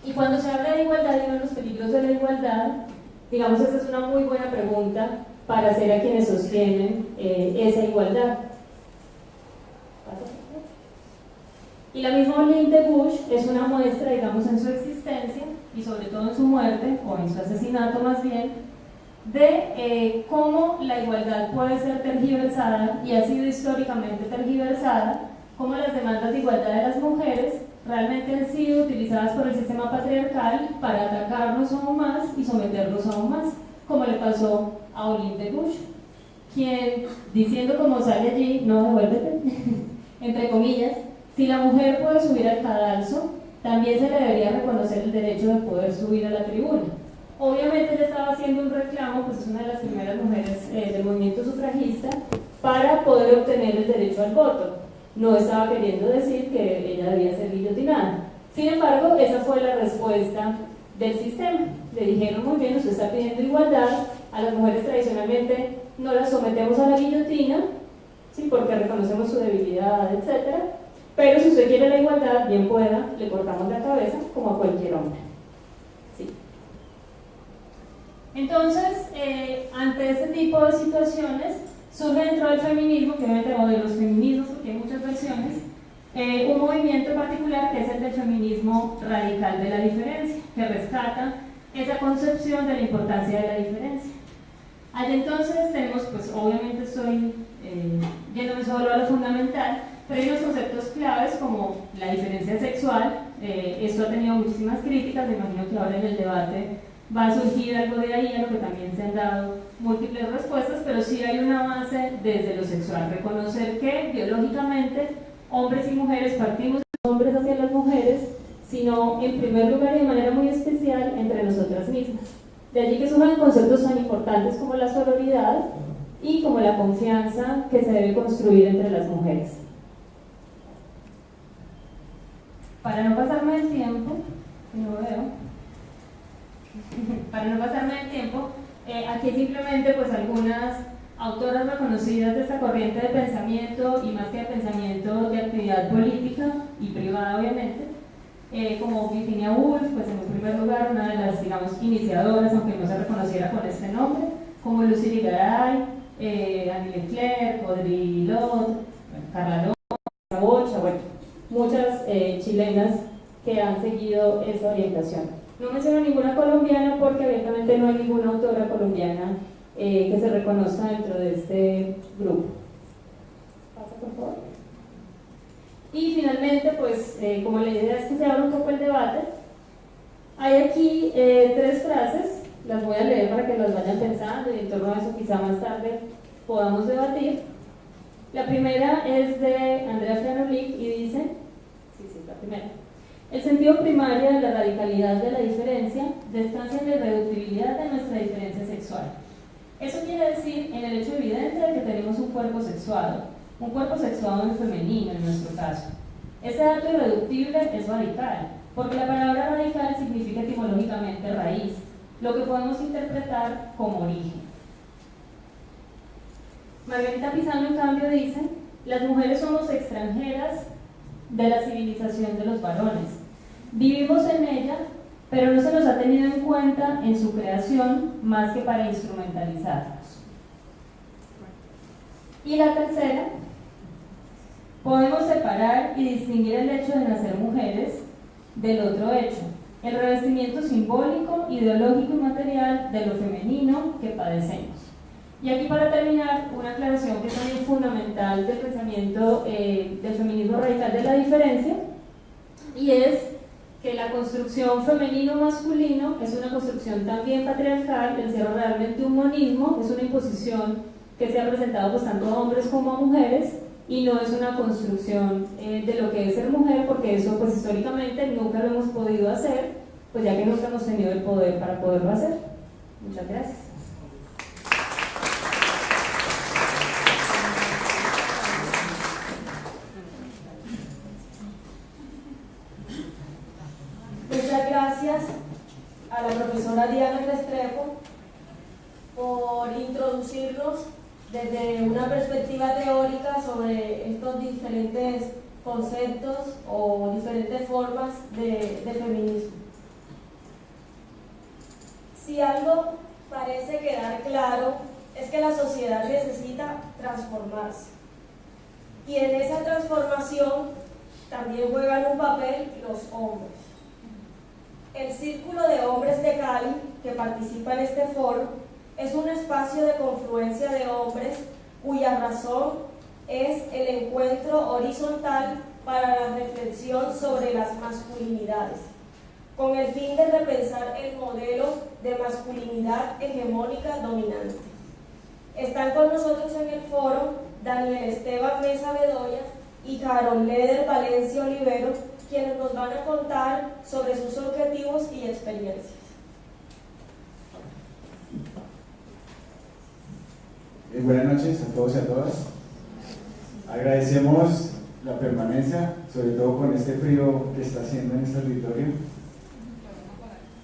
Y cuando se habla de igualdad y uno de los peligros de la igualdad, digamos, esa es una muy buena pregunta para hacer a quienes sostienen esa igualdad. Y la misma Olympe de Gouges es una muestra, digamos, en su existencia y sobre todo en su muerte, o en su asesinato más bien, de cómo la igualdad puede ser tergiversada y ha sido históricamente tergiversada, cómo las demandas de igualdad de las mujeres realmente han sido utilizadas por el sistema patriarcal para atacarnos aún más y someternos aún más, como le pasó a Olympe de Gouges, quien, diciendo como sale allí, no devuélvete, entre comillas, si la mujer puede subir al cadalso, también se le debería reconocer el derecho de poder subir a la tribuna. Obviamente ella estaba haciendo un reclamo, pues es una de las primeras mujeres del movimiento sufragista, para poder obtener el derecho al voto. No estaba queriendo decir que ella debía ser guillotinada. Sin embargo, esa fue la respuesta del sistema. Le dijeron: muy bien, usted está pidiendo igualdad, a las mujeres tradicionalmente no las sometemos a la guillotina, ¿sí? Porque reconocemos su debilidad, etc. Pero si usted quiere la igualdad, bien pueda, le cortamos la cabeza como a cualquier hombre. ¿Sí? Entonces, ante este tipo de situaciones, surge dentro del feminismo, que obviamente, o de los feminismos, porque hay muchas versiones, un movimiento particular que es el del feminismo radical de la diferencia, que rescata esa concepción de la importancia de la diferencia. Allí entonces tenemos, pues obviamente estoy yéndome solo a lo fundamental, pero hay unos conceptos claves como la diferencia sexual. Esto ha tenido muchísimas críticas, me imagino que ahora en el debate va a surgir algo de ahí, a lo que también se han dado múltiples respuestas, pero sí hay una base desde lo sexual, reconocer que biológicamente hombres y mujeres partimos de los hombres hacia las mujeres, sino en primer lugar y de manera muy especial entre nosotras mismas. De allí que surjan conceptos tan importantes como la sororidad y como la confianza que se debe construir entre las mujeres. Para no pasarme el tiempo, aquí simplemente pues algunas autoras reconocidas de esta corriente de pensamiento, y más que de pensamiento, de actividad política y privada obviamente, como Virginia Woolf, pues en un primer lugar una de las, digamos, iniciadoras, aunque no se reconociera con este nombre, como Lucy Garay, Annie Leclerc, Audre Lorde, Carla López, Bocha, bueno, muchas chilenas que han seguido esa orientación. No menciono ninguna colombiana porque abiertamente no hay ninguna autora colombiana que se reconozca dentro de este grupo. Pasa, por favor. Y finalmente, pues, como la idea es que se abra un poco el debate, hay aquí 3 frases, las voy a leer para que las vayan pensando y en torno a eso quizá más tarde podamos debatir. La primera es de Andrea Franolic y dice, sí, es la primera: el sentido primario de la radicalidad de la diferencia descansa en la irreductibilidad de nuestra diferencia sexual. Eso quiere decir en el hecho evidente de que tenemos un cuerpo sexuado en femenino en nuestro caso. Ese dato irreductible es radical, porque la palabra radical significa etimológicamente raíz, lo que podemos interpretar como origen. Margarita Pisano, en cambio, dice: las mujeres somos extranjeras de la civilización de los varones. Vivimos en ella, pero no se nos ha tenido en cuenta en su creación más que para instrumentalizarnos. Y la tercera: podemos separar y distinguir el hecho de nacer mujeres del otro hecho, el revestimiento simbólico, ideológico y material de lo femenino que padecemos. Y aquí, para terminar, una aclaración que es también fundamental del pensamiento del feminismo radical de la diferencia, y es que la construcción femenino-masculino es una construcción también patriarcal, que encierra realmente un monismo, es una imposición que se ha presentado pues tanto a hombres como a mujeres, y no es una construcción de lo que es ser mujer, porque eso pues históricamente nunca lo hemos podido hacer, pues ya que nunca hemos tenido el poder para poderlo hacer. Muchas gracias. Muchas gracias a la profesora Diana Restrepo por introducirnos desde una perspectiva teórica sobre estos diferentes conceptos o diferentes formas de feminismo. Si algo parece quedar claro es que la sociedad necesita transformarse, y en esa transformación también juegan un papel los hombres. El Círculo de Hombres de Cali, que participa en este foro, es un espacio de confluencia de hombres cuya razón es el encuentro horizontal para la reflexión sobre las masculinidades, con el fin de repensar el modelo de masculinidad hegemónica dominante. Están con nosotros en el foro Daniel Esteban Mesa Bedoya y Harold Leder Valencia Olivero, quienes nos van a contar sobre sus objetivos y experiencias. Buenas noches a todos y a todas. Agradecemos la permanencia, sobre todo con este frío que está haciendo en este auditorio.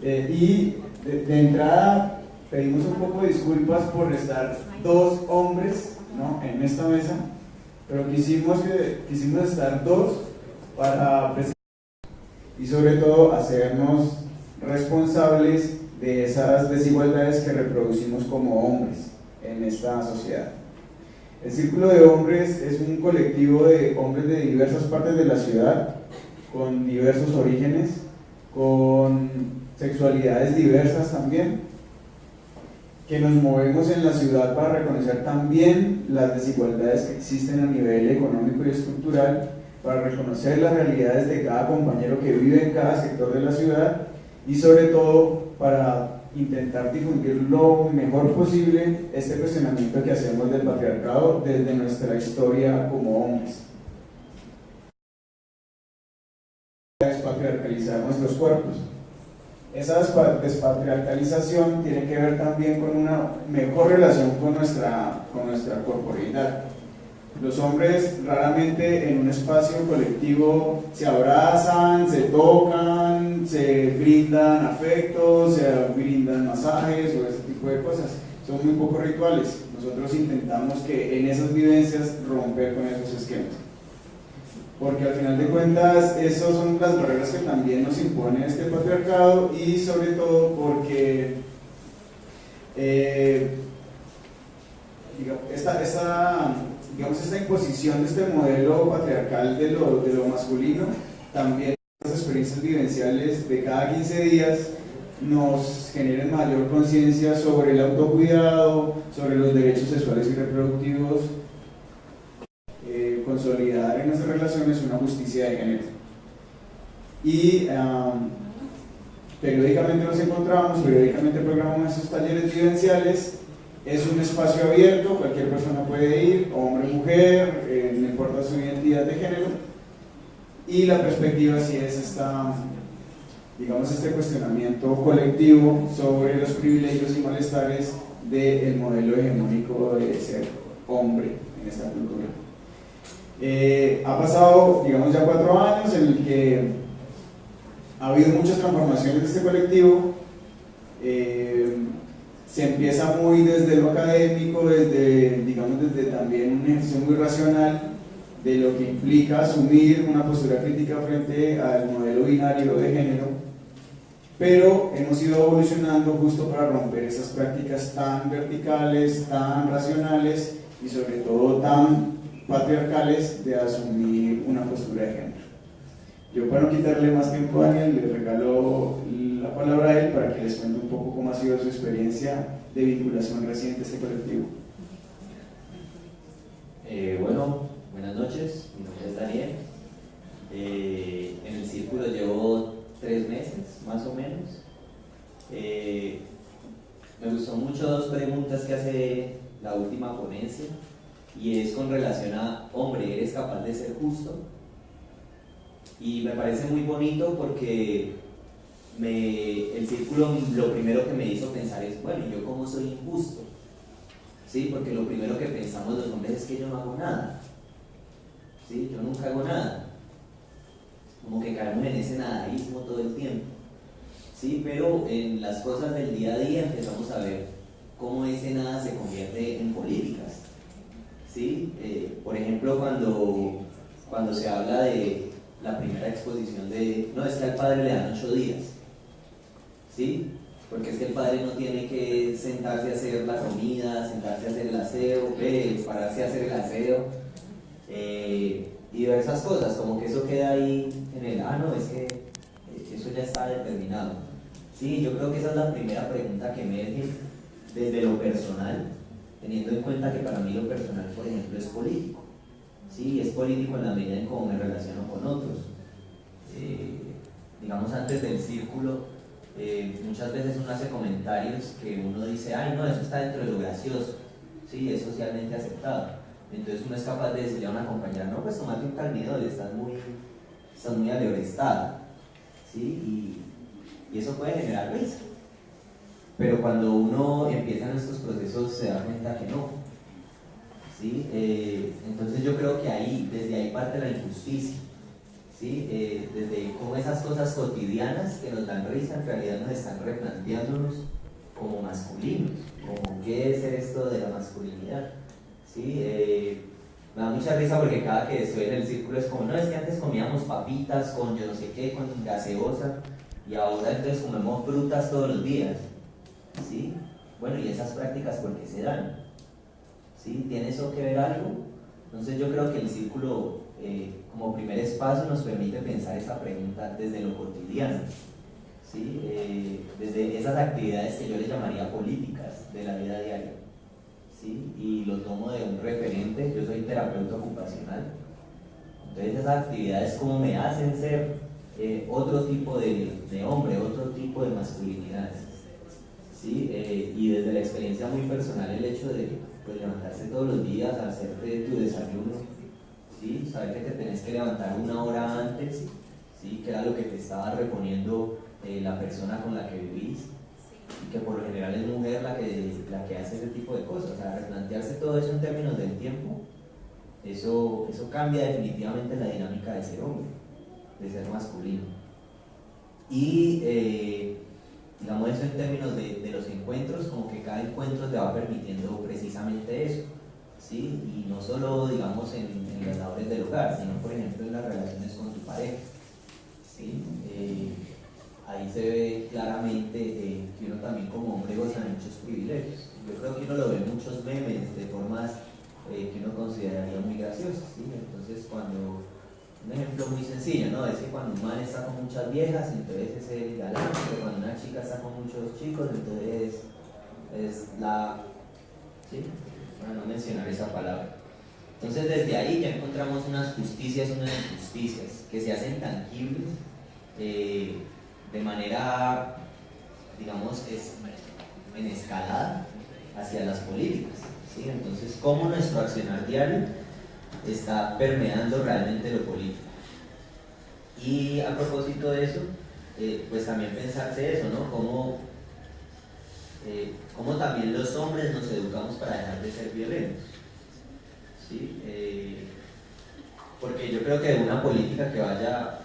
Y de entrada pedimos un poco de disculpas por estar 2 hombres, ¿no?, en esta mesa, pero quisimos estar 2 para presentar y sobre todo hacernos responsables de esas desigualdades que reproducimos como hombres en esta sociedad. El Círculo de Hombres es un colectivo de hombres de diversas partes de la ciudad, con diversos orígenes, con sexualidades diversas también, que nos movemos en la ciudad para reconocer también las desigualdades que existen a nivel económico y estructural, para reconocer las realidades de cada compañero que vive en cada sector de la ciudad, y sobre todo para intentar difundir lo mejor posible este cuestionamiento que hacemos del patriarcado desde nuestra historia como hombres. Despatriarcalizar nuestros cuerpos. Esa despatriarcalización tiene que ver también con una mejor relación con nuestra corporeidad. Los hombres raramente en un espacio colectivo se abrazan, se tocan, se brindan afectos, se brindan masajes o ese tipo de cosas. Son muy pocos rituales. Nosotros intentamos que en esas vivencias romper con esos esquemas. Porque al final de cuentas, esas son las barreras que también nos impone este patriarcado, y sobre todo porque esta imposición de este modelo patriarcal de lo masculino, también las experiencias vivenciales de cada 15 días nos generen mayor conciencia sobre el autocuidado, sobre los derechos sexuales y reproductivos, consolidar en nuestras relaciones una justicia de género. Y periódicamente nos encontramos, periódicamente programamos estos talleres vivenciales. Es un espacio abierto, cualquier persona puede ir, hombre o mujer, no importa su identidad de género, y la perspectiva sí es este cuestionamiento colectivo sobre los privilegios y malestares del modelo hegemónico de ser hombre en esta cultura. Ha pasado, digamos, ya 4 años en el que ha habido muchas transformaciones de este colectivo. Se empieza muy desde lo académico, desde también un ejercicio muy racional de lo que implica asumir una postura crítica frente al modelo binario de género, pero hemos ido evolucionando justo para romper esas prácticas tan verticales, tan racionales y sobre todo tan patriarcales de asumir una postura de género. Yo, para no quitarle más tiempo a Daniel, le regalo la palabra a él para que les cuente un poco cómo ha sido su experiencia de vinculación reciente a este colectivo. Buenas noches, mi nombre es Daniel. En el círculo llevo 3 meses, más o menos. Me gustó mucho 2 preguntas que hace la última ponencia, y es con relación a: hombre, ¿eres capaz de ser justo? Y me parece muy bonito porque el círculo lo primero que me hizo pensar es: bueno, ¿yo cómo soy injusto? ¿Sí? Porque lo primero que pensamos los hombres es que yo no hago nada. ¿Sí? Yo nunca hago nada. Como que caemos en ese nadaísmo todo el tiempo. ¿Sí? Pero en las cosas del día a día empezamos a ver cómo ese nada se convierte en políticas. ¿Sí? Por ejemplo, cuando se habla de la primera exposición de: no, es que al padre le dan 8 días. ¿Sí? Porque es que el padre no tiene que sentarse a hacer la comida, sentarse a hacer el aseo, pararse a hacer el aseo, y diversas cosas, como que eso queda ahí en el: no, es que eso ya está determinado. Sí, yo creo que esa es la primera pregunta que emerge desde lo personal, teniendo en cuenta que para mí lo personal, por ejemplo, es político. Sí, es político en la medida en cómo me relaciono con otros. Digamos, antes del círculo, muchas veces uno hace comentarios que uno dice: ay, no, eso está dentro de lo gracioso, sí, es socialmente aceptado. Entonces uno es capaz de decirle a una compañera: no, pues tomate un calmidol, estás muy alebrestado, ¿sí? Y eso puede generar risa. Pero cuando uno empieza en estos procesos se da cuenta que no. ¿Sí? Entonces yo creo que desde ahí parte la injusticia. ¿Sí? Desde cómo esas cosas cotidianas que nos dan risa en realidad nos están replanteándonos como masculinos, como qué es esto de la masculinidad. ¿Sí? Me da mucha risa porque cada que estoy en el círculo es como: no, es que antes comíamos papitas con yo no sé qué, con gaseosa, y ahora entonces comemos frutas todos los días. ¿Sí? Bueno, ¿y esas prácticas por qué se dan? ¿Sí? ¿Tiene eso que ver algo? Entonces yo creo que el círculo, como primer espacio, nos permite pensar esa pregunta desde lo cotidiano. ¿Sí? Desde esas actividades que yo les llamaría políticas de la vida diaria. ¿Sí? Y lo tomo de un referente. Yo soy terapeuta ocupacional. Entonces esas actividades como me hacen ser otro tipo de hombre, otro tipo de masculinidad. ¿Sí? Y desde la experiencia muy personal, el hecho de levantarse todos los días, hacerte tu desayuno, ¿sí? Saber que te tenés que levantar 1 hora antes, ¿sí? Que era lo que te estaba reponiendo la persona con la que vivís, y que por lo general es mujer la que hace ese tipo de cosas. O sea, replantearse todo eso en términos del tiempo, eso cambia definitivamente la dinámica de ser hombre, de ser masculino. Y digamos eso en términos de los encuentros, como que cada encuentro te va permitiendo precisamente eso, ¿sí? Y no solo, digamos, en las labores del hogar, sino, por ejemplo, en las relaciones con tu pareja, ¿sí? Ahí se ve claramente que uno también como hombre goza de muchos privilegios, yo creo que uno lo ve en muchos memes de formas que uno consideraría muy graciosas, ¿sí? Entonces cuando, un ejemplo muy sencillo, ¿no? Es que cuando un man está con muchas viejas, entonces es el galán, pero cuando una chica está con muchos chicos, entonces es la, ¿sí? Para no mencionar esa palabra. Entonces desde ahí ya encontramos unas justicias, unas injusticias que se hacen tangibles de manera, digamos, en escalada hacia las políticas, ¿sí? Entonces, cómo nuestro accionar diario está permeando realmente lo político. Y a propósito de eso, pues también pensarse eso, ¿no? Cómo también los hombres nos educamos para dejar de ser violentos, ¿sí? Porque yo creo que una política que vaya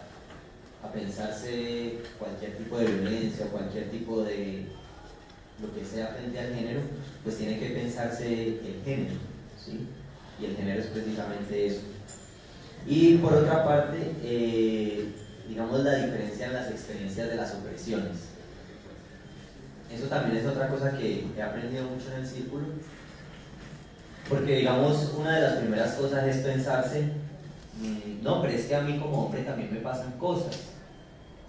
a pensarse cualquier tipo de violencia, cualquier tipo de lo que sea frente al género, pues tiene que pensarse el género, ¿sí? Y el género es precisamente eso. Y por otra parte, digamos la diferencia en las experiencias de las opresiones. Eso también es otra cosa que he aprendido mucho en el círculo, porque digamos una de las primeras cosas es pensarse, no, pero es que a mí como hombre también me pasan cosas,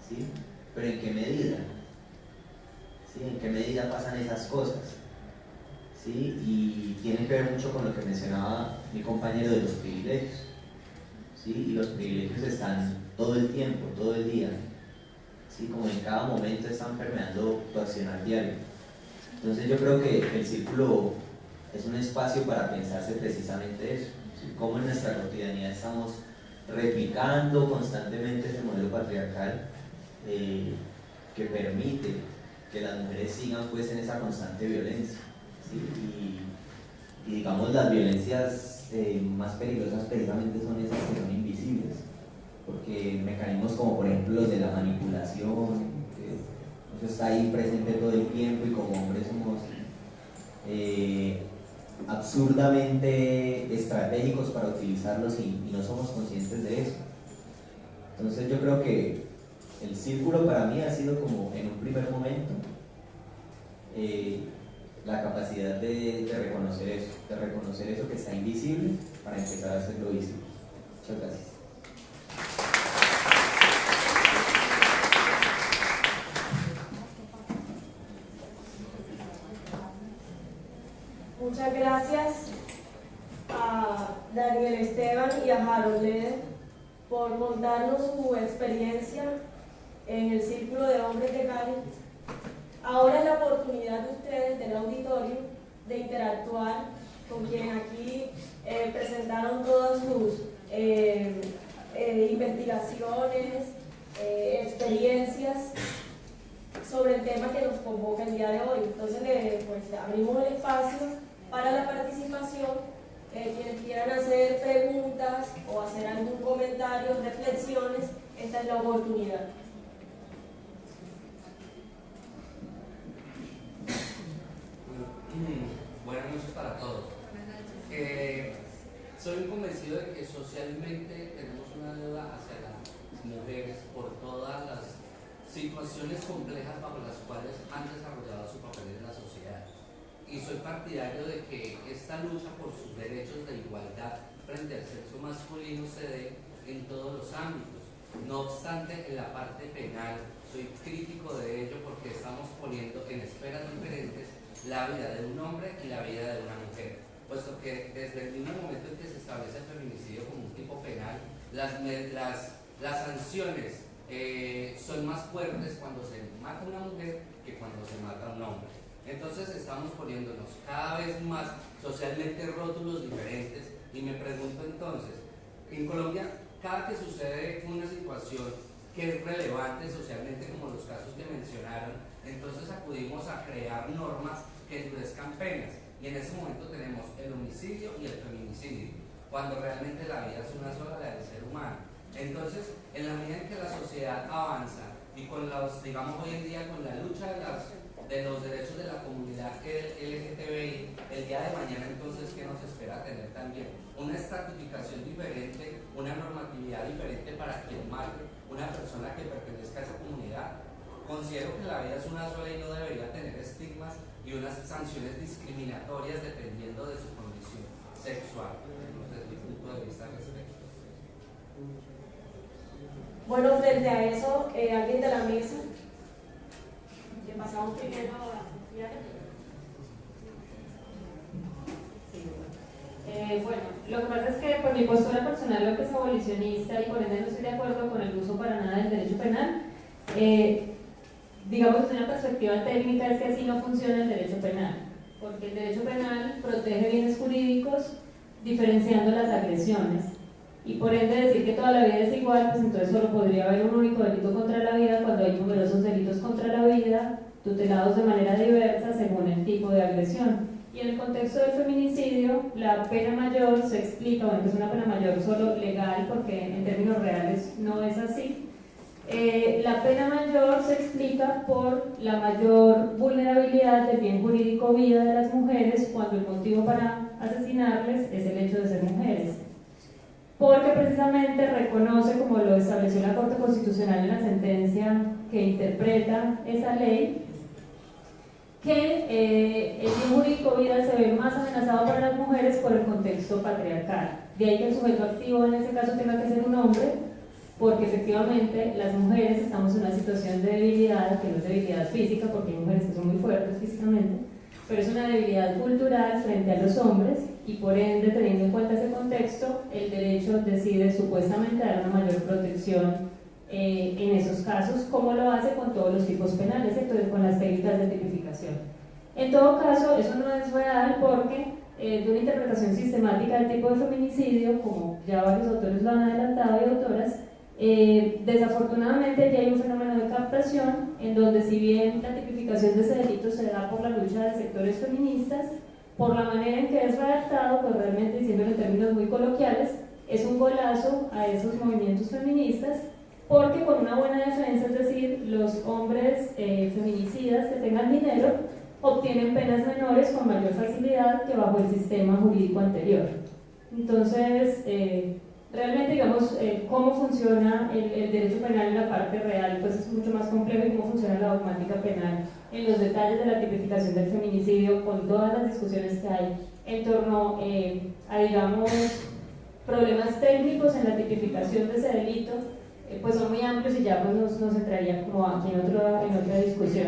¿sí? Pero ¿en qué medida? ¿Sí? ¿En qué medida pasan esas cosas? ¿Sí? Y tiene que ver mucho con lo que mencionaba mi compañero de los privilegios, ¿sí? Y los privilegios están todo el tiempo, todo el día, ¿sí? Como en cada momento están permeando tu accionar diario. Entonces yo creo que el círculo es un espacio para pensarse precisamente eso, ¿sí? Cómo en nuestra cotidianidad estamos replicando constantemente ese modelo patriarcal que permite que las mujeres sigan pues en esa constante violencia, ¿sí? Y digamos las violencias más peligrosas precisamente son esas que son invisibles, porque mecanismos como por ejemplo los de la manipulación, eso está ahí presente todo el tiempo y como hombres somos absurdamente estratégicos para utilizarlos y no somos conscientes de eso. Entonces yo creo que el círculo para mí ha sido como en un primer momento la capacidad de reconocer eso que está invisible para empezar a hacerlo visible. Muchas gracias. Muchas gracias a Daniel Esteban y a Harold Leder por contarnos su experiencia en el Círculo de Hombres de Cali. Ahora es la oportunidad de ustedes, del auditorio, de interactuar con quienes aquí presentaron todas sus investigaciones, experiencias sobre el tema que nos convoca el día de hoy. Entonces, pues, abrimos el espacio para la participación. Quienes quieran hacer preguntas o hacer algún comentario, reflexiones, esta es la oportunidad. Buenas noches para todos. Soy un convencido de que socialmente tenemos una deuda hacia las mujeres por todas las situaciones complejas bajo las cuales han desarrollado su papel en la sociedad. Y soy partidario de que esta lucha por sus derechos de igualdad frente al sexo masculino se dé en todos los ámbitos. No obstante, en la parte penal soy crítico de ello porque estamos poniendo en esferas diferentes la vida de un hombre y la vida de una mujer, puesto que desde el mismo momento en que se establece el feminicidio como un tipo penal, las sanciones son más fuertes cuando se mata a una mujer que cuando se mata a un hombre. Entonces estamos poniéndonos cada vez más socialmente rótulos diferentes y me pregunto entonces, en Colombia, cada que sucede una situación que es relevante socialmente como los casos que mencionaron, entonces acudimos a crear normas que endurezcan penas y en ese momento tenemos el homicidio y el feminicidio, cuando realmente la vida es una sola, la del ser humano. Entonces, en la medida en que la sociedad avanza y con los, digamos hoy en día con la lucha de los derechos de la comunidad LGTBI, el día de mañana entonces ¿qué nos espera tener también? Una estratificación diferente, una normatividad diferente para quien mate una persona que pertenezca a esa comunidad. considero que la vida es una sola y no debería tener estigmas y unas sanciones discriminatorias dependiendo de su condición sexual. Entonces, mi punto de vista al respecto. Bueno, frente a eso, alguien de la mesa, le pasamos primero a Yara. Bueno, lo que pasa es que por mi postura personal, lo que es abolicionista y por ende no estoy de acuerdo con el uso para nada del derecho penal, digamos desde una perspectiva técnica es que así no funciona el derecho penal, porque el derecho penal protege bienes jurídicos diferenciando las agresiones y por ende decir que toda la vida es igual, pues entonces solo podría haber un único delito contra la vida cuando hay numerosos delitos contra la vida tutelados de manera diversa según el tipo de agresión. Y en el contexto del feminicidio, la pena mayor se explica, bueno, que es una pena mayor solo legal, porque en términos reales no es así. La pena mayor se explica por la mayor vulnerabilidad del bien jurídico vida de las mujeres cuando el motivo para asesinarles es el hecho de ser mujeres. Porque precisamente reconoce, como lo estableció la Corte Constitucional en la sentencia que interpreta esa ley, que el bien jurídico vida se ve más amenazado para las mujeres por el contexto patriarcal. De ahí que el sujeto activo en ese caso tenga que ser un hombre, porque efectivamente las mujeres estamos en una situación de debilidad, que no es debilidad física, porque hay mujeres que son muy fuertes físicamente, pero es una debilidad cultural frente a los hombres, y por ende, teniendo en cuenta ese contexto, el derecho decide supuestamente dar una mayor protección en esos casos, como lo hace con todos los tipos penales, entonces con las técnicas de tipificación. En todo caso, eso no es real porque de una interpretación sistemática del tipo de feminicidio, como ya varios autores lo han adelantado y autoras, desafortunadamente ya hay un fenómeno de captación en donde, si bien la tipificación de ese delito se da por la lucha de sectores feministas, por la manera en que es redactado, pues realmente, diciéndolo en términos muy coloquiales, es un golazo a esos movimientos feministas, porque con una buena defensa, es decir, los hombres feminicidas que tengan dinero obtienen penas menores con mayor facilidad que bajo el sistema jurídico anterior. Entonces, realmente, digamos, cómo funciona el derecho penal en la parte real, pues es mucho más complejo, y cómo funciona la dogmática penal en los detalles de la tipificación del feminicidio, con todas las discusiones que hay en torno a, digamos, problemas técnicos en la tipificación de ese delito, pues son muy amplios y ya pues nos entraría como aquí en otra discusión.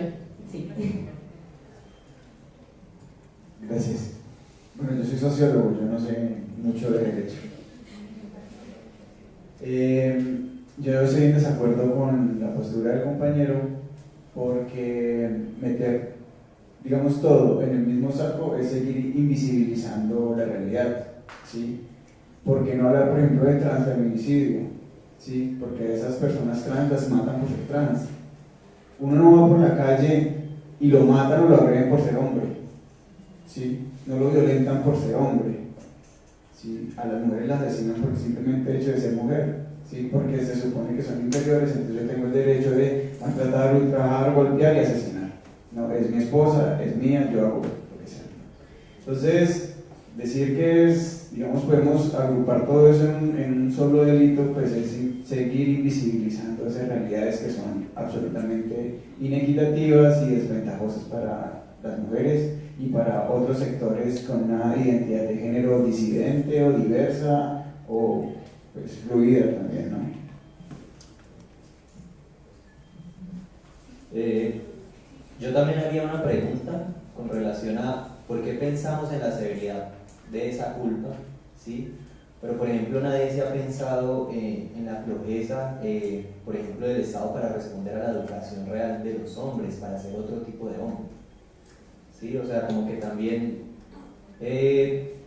Sí. Gracias. Bueno, yo soy sociólogo, yo no sé mucho de derecho. Yo estoy en desacuerdo con la postura del compañero, porque meter, digamos, todo en el mismo saco es seguir invisibilizando la realidad, ¿sí? ¿Por qué no hablar, por ejemplo, de transfeminicidio? ¿Sí? Porque esas personas trans las matan por ser trans. Uno no va por la calle y lo matan o lo agreden por ser hombre, ¿sí? No lo violentan por ser hombre, ¿sí? A las mujeres las asesinan por simplemente el hecho de ser mujer, ¿sí? Porque se supone que son inferiores, entonces yo tengo el derecho de maltratar, ultrajar, golpear y asesinar. No, es mi esposa, es mía, yo hago lo que sea. Entonces, decir que es, digamos, podemos agrupar todo eso en un solo delito, pues es seguir invisibilizando esas realidades que son absolutamente inequitativas y desventajosas para las mujeres y para otros sectores con una identidad de género disidente o diversa o pues fluida también, ¿no? Yo también haría una pregunta con relación a por qué pensamos en la severidad de esa culpa, ¿sí? Pero por ejemplo nadie se ha pensado en la flojeza, por ejemplo, del Estado para responder a la educación real de los hombres, para ser otro tipo de hombre, ¿sí? O sea, como que también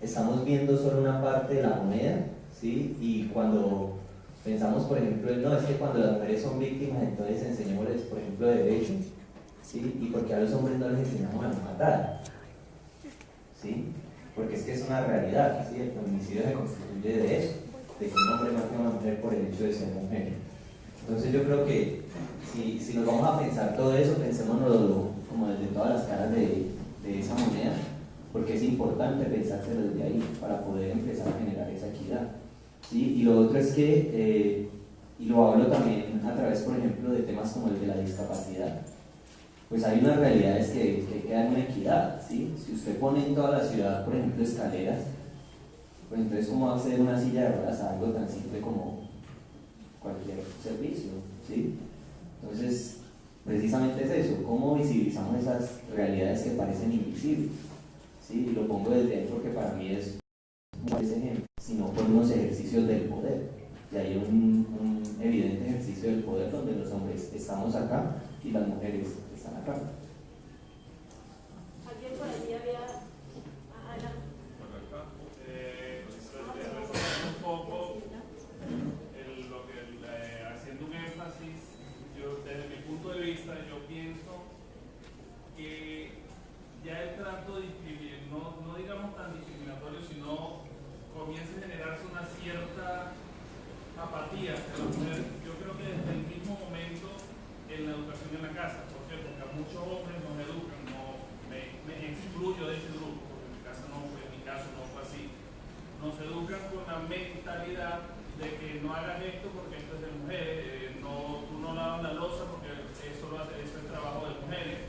estamos viendo solo una parte de la moneda, ¿sí? Y cuando pensamos, por ejemplo, no, es que cuando las mujeres son víctimas, entonces enseñémosles, por ejemplo, derecho, ¿sí? Y porque a los hombres no les enseñamos a no matar, ¿sí? Porque es que es una realidad, ¿sí? El feminicidio se constituye de eso, de que un hombre mate a una mujer por el hecho de ser mujer. Entonces yo creo que si nos vamos a pensar todo eso, pensémonos como desde todas las caras de esa moneda, porque es importante pensárselo desde ahí para poder empezar a generar esa equidad, ¿sí? Y lo otro es que y lo hablo también a través, por ejemplo, de temas como el de la discapacidad, pues hay unas realidades que quedan en una equidad, ¿sí? Si usted pone en toda la ciudad, por ejemplo, escaleras, pues entonces ¿cómo va a hacer una silla de ruedas a algo tan simple como cualquier servicio, ¿sí? Entonces, precisamente es eso, cómo visibilizamos esas realidades que parecen invisibles, ¿sí? Y lo pongo desde ahí porque para mí es ese ejemplo, sino por unos ejercicios del poder. Y hay un evidente ejercicio del poder donde los hombres estamos acá y las mujeres están acá. ¿Alguien por allí había... Ana? Un poco haciendo un énfasis, yo desde mi punto de vista, yo pienso que ya el trato no digamos tan discriminatorio, sino comienza a generarse una cierta apatía hacia las mujeres. Yo creo que desde el mismo momento en la educación en la casa, ¿por qué? Porque a muchos hombres nos educan, me excluyo de ese grupo, porque en mi caso no fue así. Nos educan con la mentalidad de que no hagas esto porque esto es de mujeres, tú no lavas la loza porque eso es trabajo de mujeres,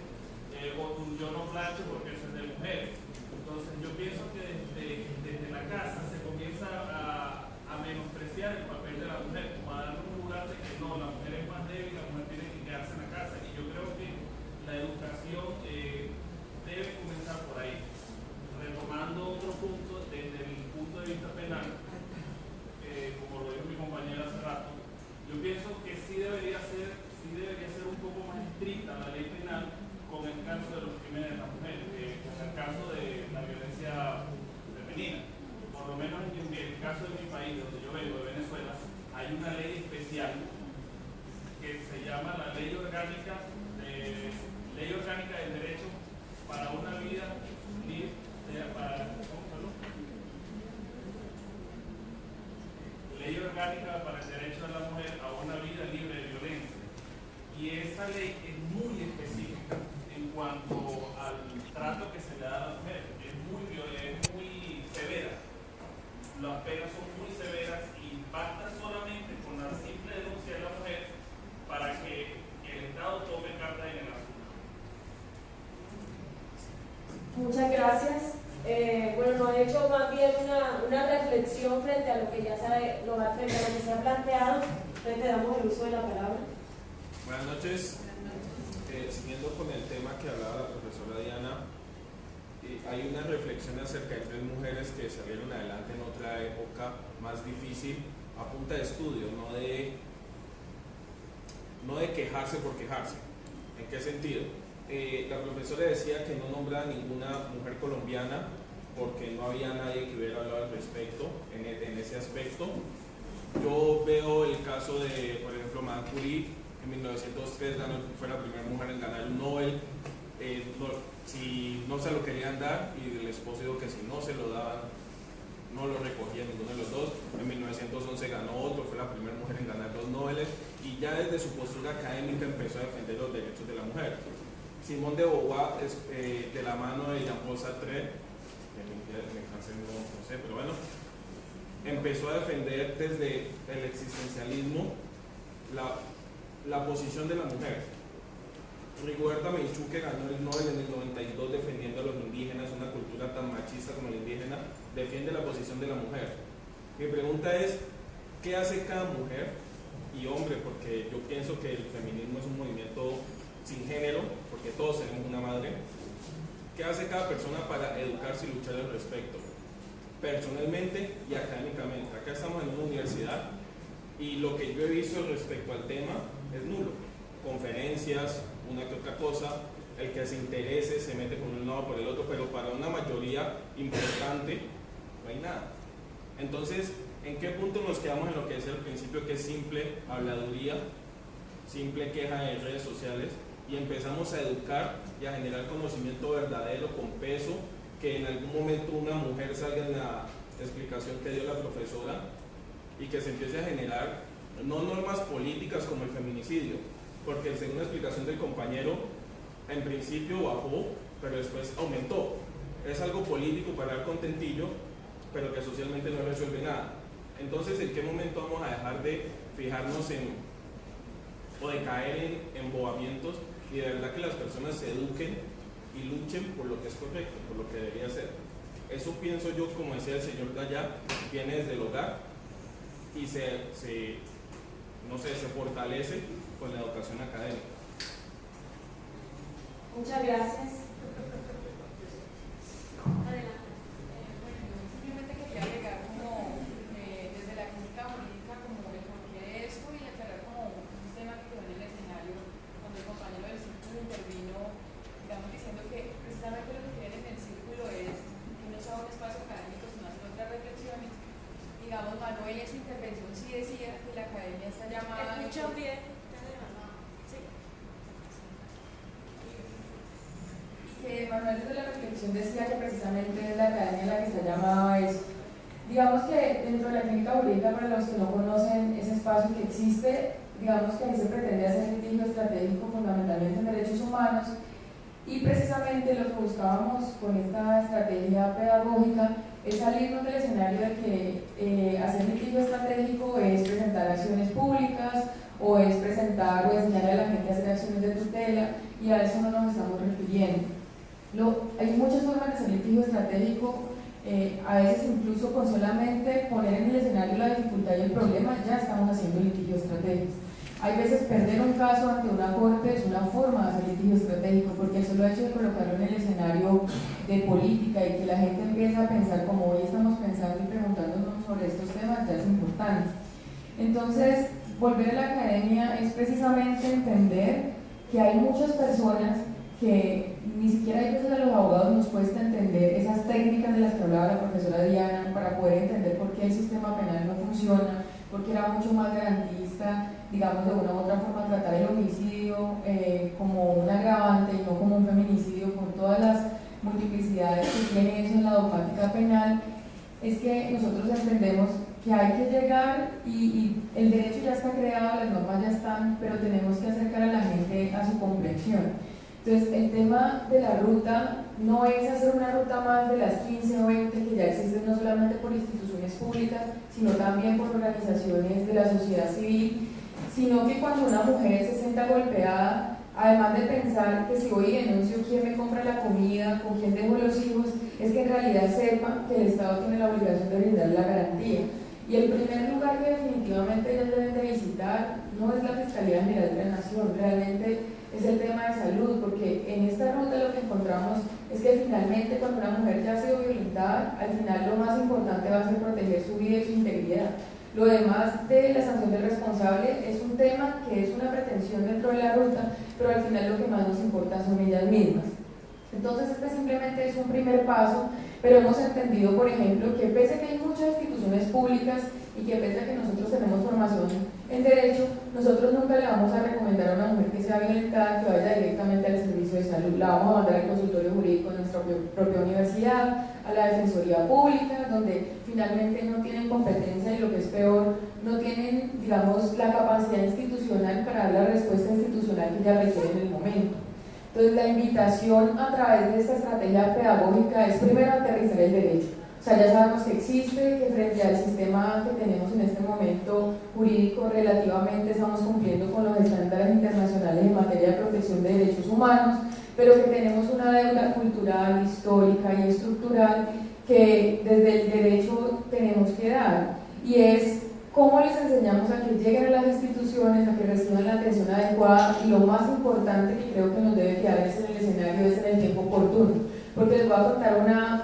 yo no plancho porque eso es de mujeres. Entonces yo pienso que desde la casa se comienza a menospreciar el papel de la mujer, como a darle un lugar de que no, la mujer es más débil, la mujer tiene que quedarse en la casa. Y yo creo que la educación debe comenzar por ahí. Retomando otro punto, desde el punto de vista penal, como lo dijo mi compañera hace rato, yo pienso que sí debería ser un poco más estricta la ley penal con el caso de los crímenes de las mujeres, con el caso de la violencia femenina. Por lo menos en el caso de mi país, de donde yo vengo, de Venezuela, hay una ley especial que se llama la Ley Orgánica del Derecho para una vida libre, Ley Orgánica para el Derecho de la Mujer a una vida libre de violencia. Y esa ley es muy específica en cuanto al trato que se le da a la mujer. Es muy severa. Las penas son muy severas y basta solamente con la simple denuncia de la mujer para que el Estado tome carta en el asunto. Muchas gracias. Bueno, nos ha hecho más bien una reflexión frente a lo que ya se ha planteado. Entonces te damos el uso de la palabra. Buenas noches. Siguiendo con el tema que hablaba la profesora Diana, hay una reflexión acerca de tres mujeres que salieron adelante en otra época más difícil a punta de estudio, no de quejarse por quejarse. ¿En qué sentido? La profesora decía que no nombraba ninguna mujer colombiana porque no había nadie que hubiera hablado al respecto en ese aspecto. Yo veo el caso de, por ejemplo, Marie Curie, en 1903 fue la primera mujer en ganar un Nobel. Si no se lo querían dar, y el esposo dijo que si no se lo daban, no lo recogía ninguno de los dos. En 1911 ganó otro, fue la primera mujer en ganar 2 Nobeles, y ya desde su postura académica empezó a defender los derechos de la mujer. Simone de Beauvoir, de la mano de Jean-Paul Sartre, en francés no sé, pero bueno, empezó a defender desde el existencialismo la posición de la mujer. Rigoberta Menchú, que ganó el Nobel en el 92 defendiendo a los indígenas, una cultura tan machista como la indígena, defiende la posición de la mujer. Mi pregunta es, ¿qué hace cada mujer y hombre? Porque yo pienso que el feminismo es un movimiento sin género, porque todos tenemos una madre. ¿Qué hace cada persona para educarse y luchar al respecto? Personalmente y académicamente. Acá estamos en una universidad y lo que yo he visto respecto al tema es nulo. Conferencias, una que otra cosa, el que se interese se mete por un lado o por el otro, pero para una mayoría importante no hay nada. Entonces, ¿en qué punto nos quedamos en lo que decía al principio, que es simple habladuría, simple queja de redes sociales, y empezamos a educar y a generar conocimiento verdadero, con peso, que en algún momento una mujer salga en la explicación que dio la profesora y que se empiece a generar no normas políticas como el feminicidio, porque según la explicación del compañero, en principio bajó, pero después aumentó. Es algo político para dar contentillo, pero que socialmente no resuelve nada. Entonces, ¿en qué momento vamos a dejar de fijarnos o de caer en embobamientos y de verdad que las personas se eduquen y luchen por lo que es correcto, por lo que debería ser? Eso pienso yo, como decía el señor de allá, viene desde el hogar y se fortalece con la educación académica. Muchas gracias. Adelante. Simplemente quería agregar como desde la clínica jurídica como el porqué de esto y aclarar como un tema que quedó en el escenario cuando el compañero del círculo intervino, digamos, diciendo que precisamente lo que quieren en el círculo es que no sea un espacio académico, sino hacer otras reflexiones. Digamos, Manuel en su intervención sí decía que la academia está llamada... ¿Escuchan bien? Que Manuel desde la reflexión decía que precisamente es la academia la que está llamada a eso. Digamos que dentro de la clínica jurídica, para los que no conocen ese espacio que existe, digamos que ahí se pretende hacer litigio estratégico fundamentalmente en derechos humanos, y precisamente lo que buscábamos con esta estrategia pedagógica es salirnos del escenario de que hacer litigio estratégico es presentar acciones públicas o es presentar o enseñar a la gente a hacer acciones de tutela, y a eso no nos estamos refiriendo. Hay muchas formas de hacer litigio estratégico, a veces incluso con solamente poner en el escenario la dificultad y el problema ya estamos haciendo litigio estratégico. Hay veces perder un caso ante una corte es una forma de hacer litigio estratégico, porque el solo hecho de colocarlo en el escenario de política y que la gente empieza a pensar como hoy estamos pensando y preguntándonos sobre estos temas ya es importante. Entonces, volver a la academia es precisamente entender que hay muchas personas que ni siquiera hay veces a los abogados nos cuesta entender esas técnicas de las que hablaba la profesora Diana para poder entender por qué el sistema penal no funciona, porque era mucho más garantista, digamos, de una u otra forma tratar el homicidio como un agravante y no como un feminicidio, por todas las multiplicidades que tiene eso en la dogmática penal. Es que nosotros entendemos que hay que llegar y el derecho ya está creado, las normas ya están, pero tenemos que acercar a la gente a su comprensión. Entonces, el tema de la ruta no es hacer una ruta más de las 15 o 20 que ya existen, no solamente por instituciones públicas, sino también por organizaciones de la sociedad civil, sino que cuando una mujer se sienta golpeada, además de pensar que si voy y denuncio quién me compra la comida, con quién dejo los hijos, es que en realidad sepa que el Estado tiene la obligación de brindarle la garantía. Y el primer lugar que definitivamente ellos deben de visitar no es la Fiscalía General de la Nación, realmente es el tema de salud, porque en esta ruta lo que encontramos es que finalmente cuando una mujer ya ha sido violentada, al final lo más importante va a ser proteger su vida y su integridad. Lo demás de la sanción del responsable es un tema que es una pretensión dentro de la ruta, pero al final lo que más nos importa son ellas mismas. Entonces este simplemente es un primer paso, pero hemos entendido, por ejemplo, que pese a que hay muchas instituciones públicas y que pese a que nosotros tenemos formación en derecho, nosotros nunca le vamos a recomendar a una mujer que sea violentada que vaya directamente al servicio de salud. La vamos a mandar al consultorio jurídico de nuestra propia universidad, a la defensoría pública, donde finalmente no tienen competencia y lo que es peor, no tienen, digamos, la capacidad institucional para dar la respuesta institucional que ella requiere en el momento. Entonces la invitación a través de esta estrategia pedagógica es primero aterrizar el derecho. O sea, ya sabemos que existe, que frente al sistema que tenemos en este momento jurídico relativamente estamos cumpliendo con los estándares internacionales en materia de protección de derechos humanos, pero que tenemos una deuda cultural, histórica y estructural que desde el derecho tenemos que dar, y es cómo les enseñamos a que lleguen a las instituciones, a que reciban la atención adecuada, y lo más importante que creo que nos debe quedar es en el escenario, es en el tiempo oportuno. Porque les voy a contar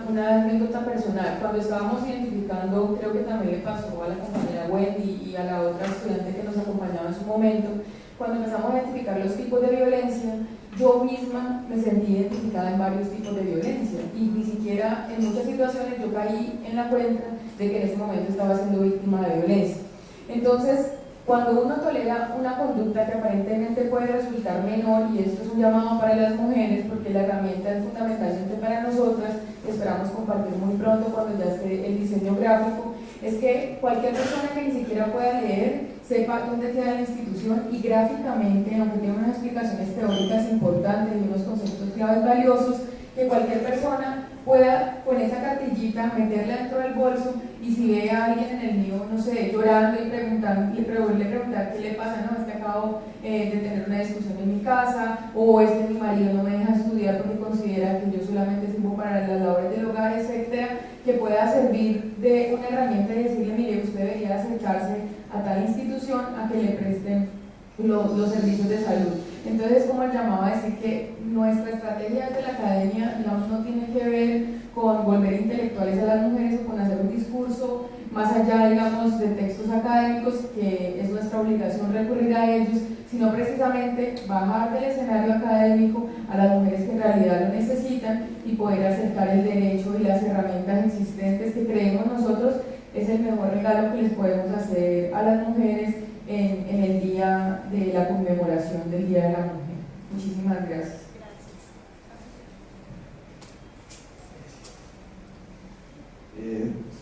una anécdota personal. Cuando estábamos identificando, creo que también le pasó a la compañera Wendy y a la otra estudiante que nos acompañaba en su momento, cuando empezamos a identificar los tipos de violencia, yo misma me sentí identificada en varios tipos de violencia, y ni siquiera en muchas situaciones yo caí en la cuenta de que en ese momento estaba siendo víctima de violencia. Entonces, cuando uno tolera una conducta que aparentemente puede resultar menor, y esto es un llamado para las mujeres porque la herramienta es fundamentalmente para nosotras, esperamos compartir muy pronto cuando ya esté el diseño gráfico, es que cualquier persona que ni siquiera pueda leer sepa dónde queda la institución, y gráficamente, aunque tiene unas explicaciones teóricas importantes y unos conceptos claves valiosos, que cualquier persona pueda con esa cartillita meterla dentro del bolso y si ve a alguien en el mío, no sé, llorando y preguntar qué le pasa, no, es que acabo de tener una discusión en mi casa, o es que mi marido no me deja estudiar porque considera que yo solamente sirvo para las labores del hogar, etcétera, que pueda servir de una herramienta y decirle, mire, usted debería acercarse a tal institución a que le presten los servicios de salud. Entonces, como él llamaba a decir que nuestra estrategia desde la academia, digamos, no tiene que ver con volver intelectuales a las mujeres o con hacer un discurso más allá, digamos, de textos académicos, que es nuestra obligación recurrir a ellos, sino precisamente bajar del escenario académico a las mujeres que en realidad lo necesitan y poder acercar el derecho y las herramientas existentes que creemos nosotros es el mejor regalo que les podemos hacer a las mujeres en el día de la conmemoración del Día de la Mujer. Muchísimas gracias.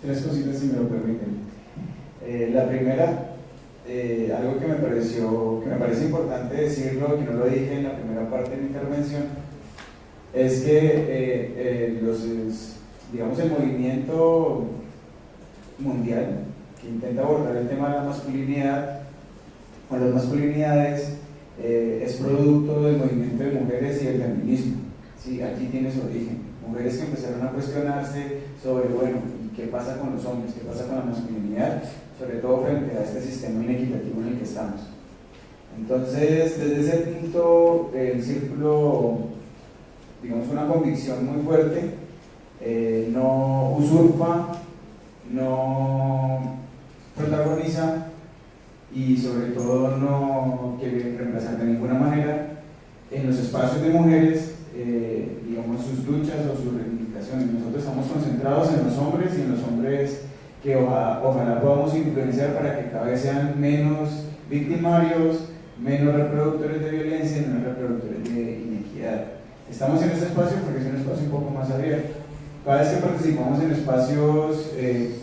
Tres cositas, si me lo permiten. La primera, algo que me parece importante decirlo, que no lo dije en la primera parte de mi intervención, es que digamos, el movimiento mundial que intenta abordar el tema de la masculinidad o las masculinidades es producto del movimiento de mujeres y del feminismo. Sí, aquí tiene su origen. Mujeres que empezaron a cuestionarse sobre, bueno, ¿y qué pasa con los hombres? ¿Qué pasa con la masculinidad? Sobre todo frente a este sistema inequitativo en el que estamos. Entonces, desde ese punto, el círculo, digamos, una convicción muy fuerte, no usurpa, no protagoniza y sobre todo no quiere reemplazar de ninguna manera en los espacios de mujeres, digamos, sus luchas o sus reivindicaciones. Nosotros estamos concentrados en los hombres y en los hombres que ojalá podamos influenciar para que cada vez sean menos victimarios, menos reproductores de violencia, menos reproductores de inequidad. Estamos en este espacio porque es un espacio un poco más abierto. Cada vez que participamos en espacios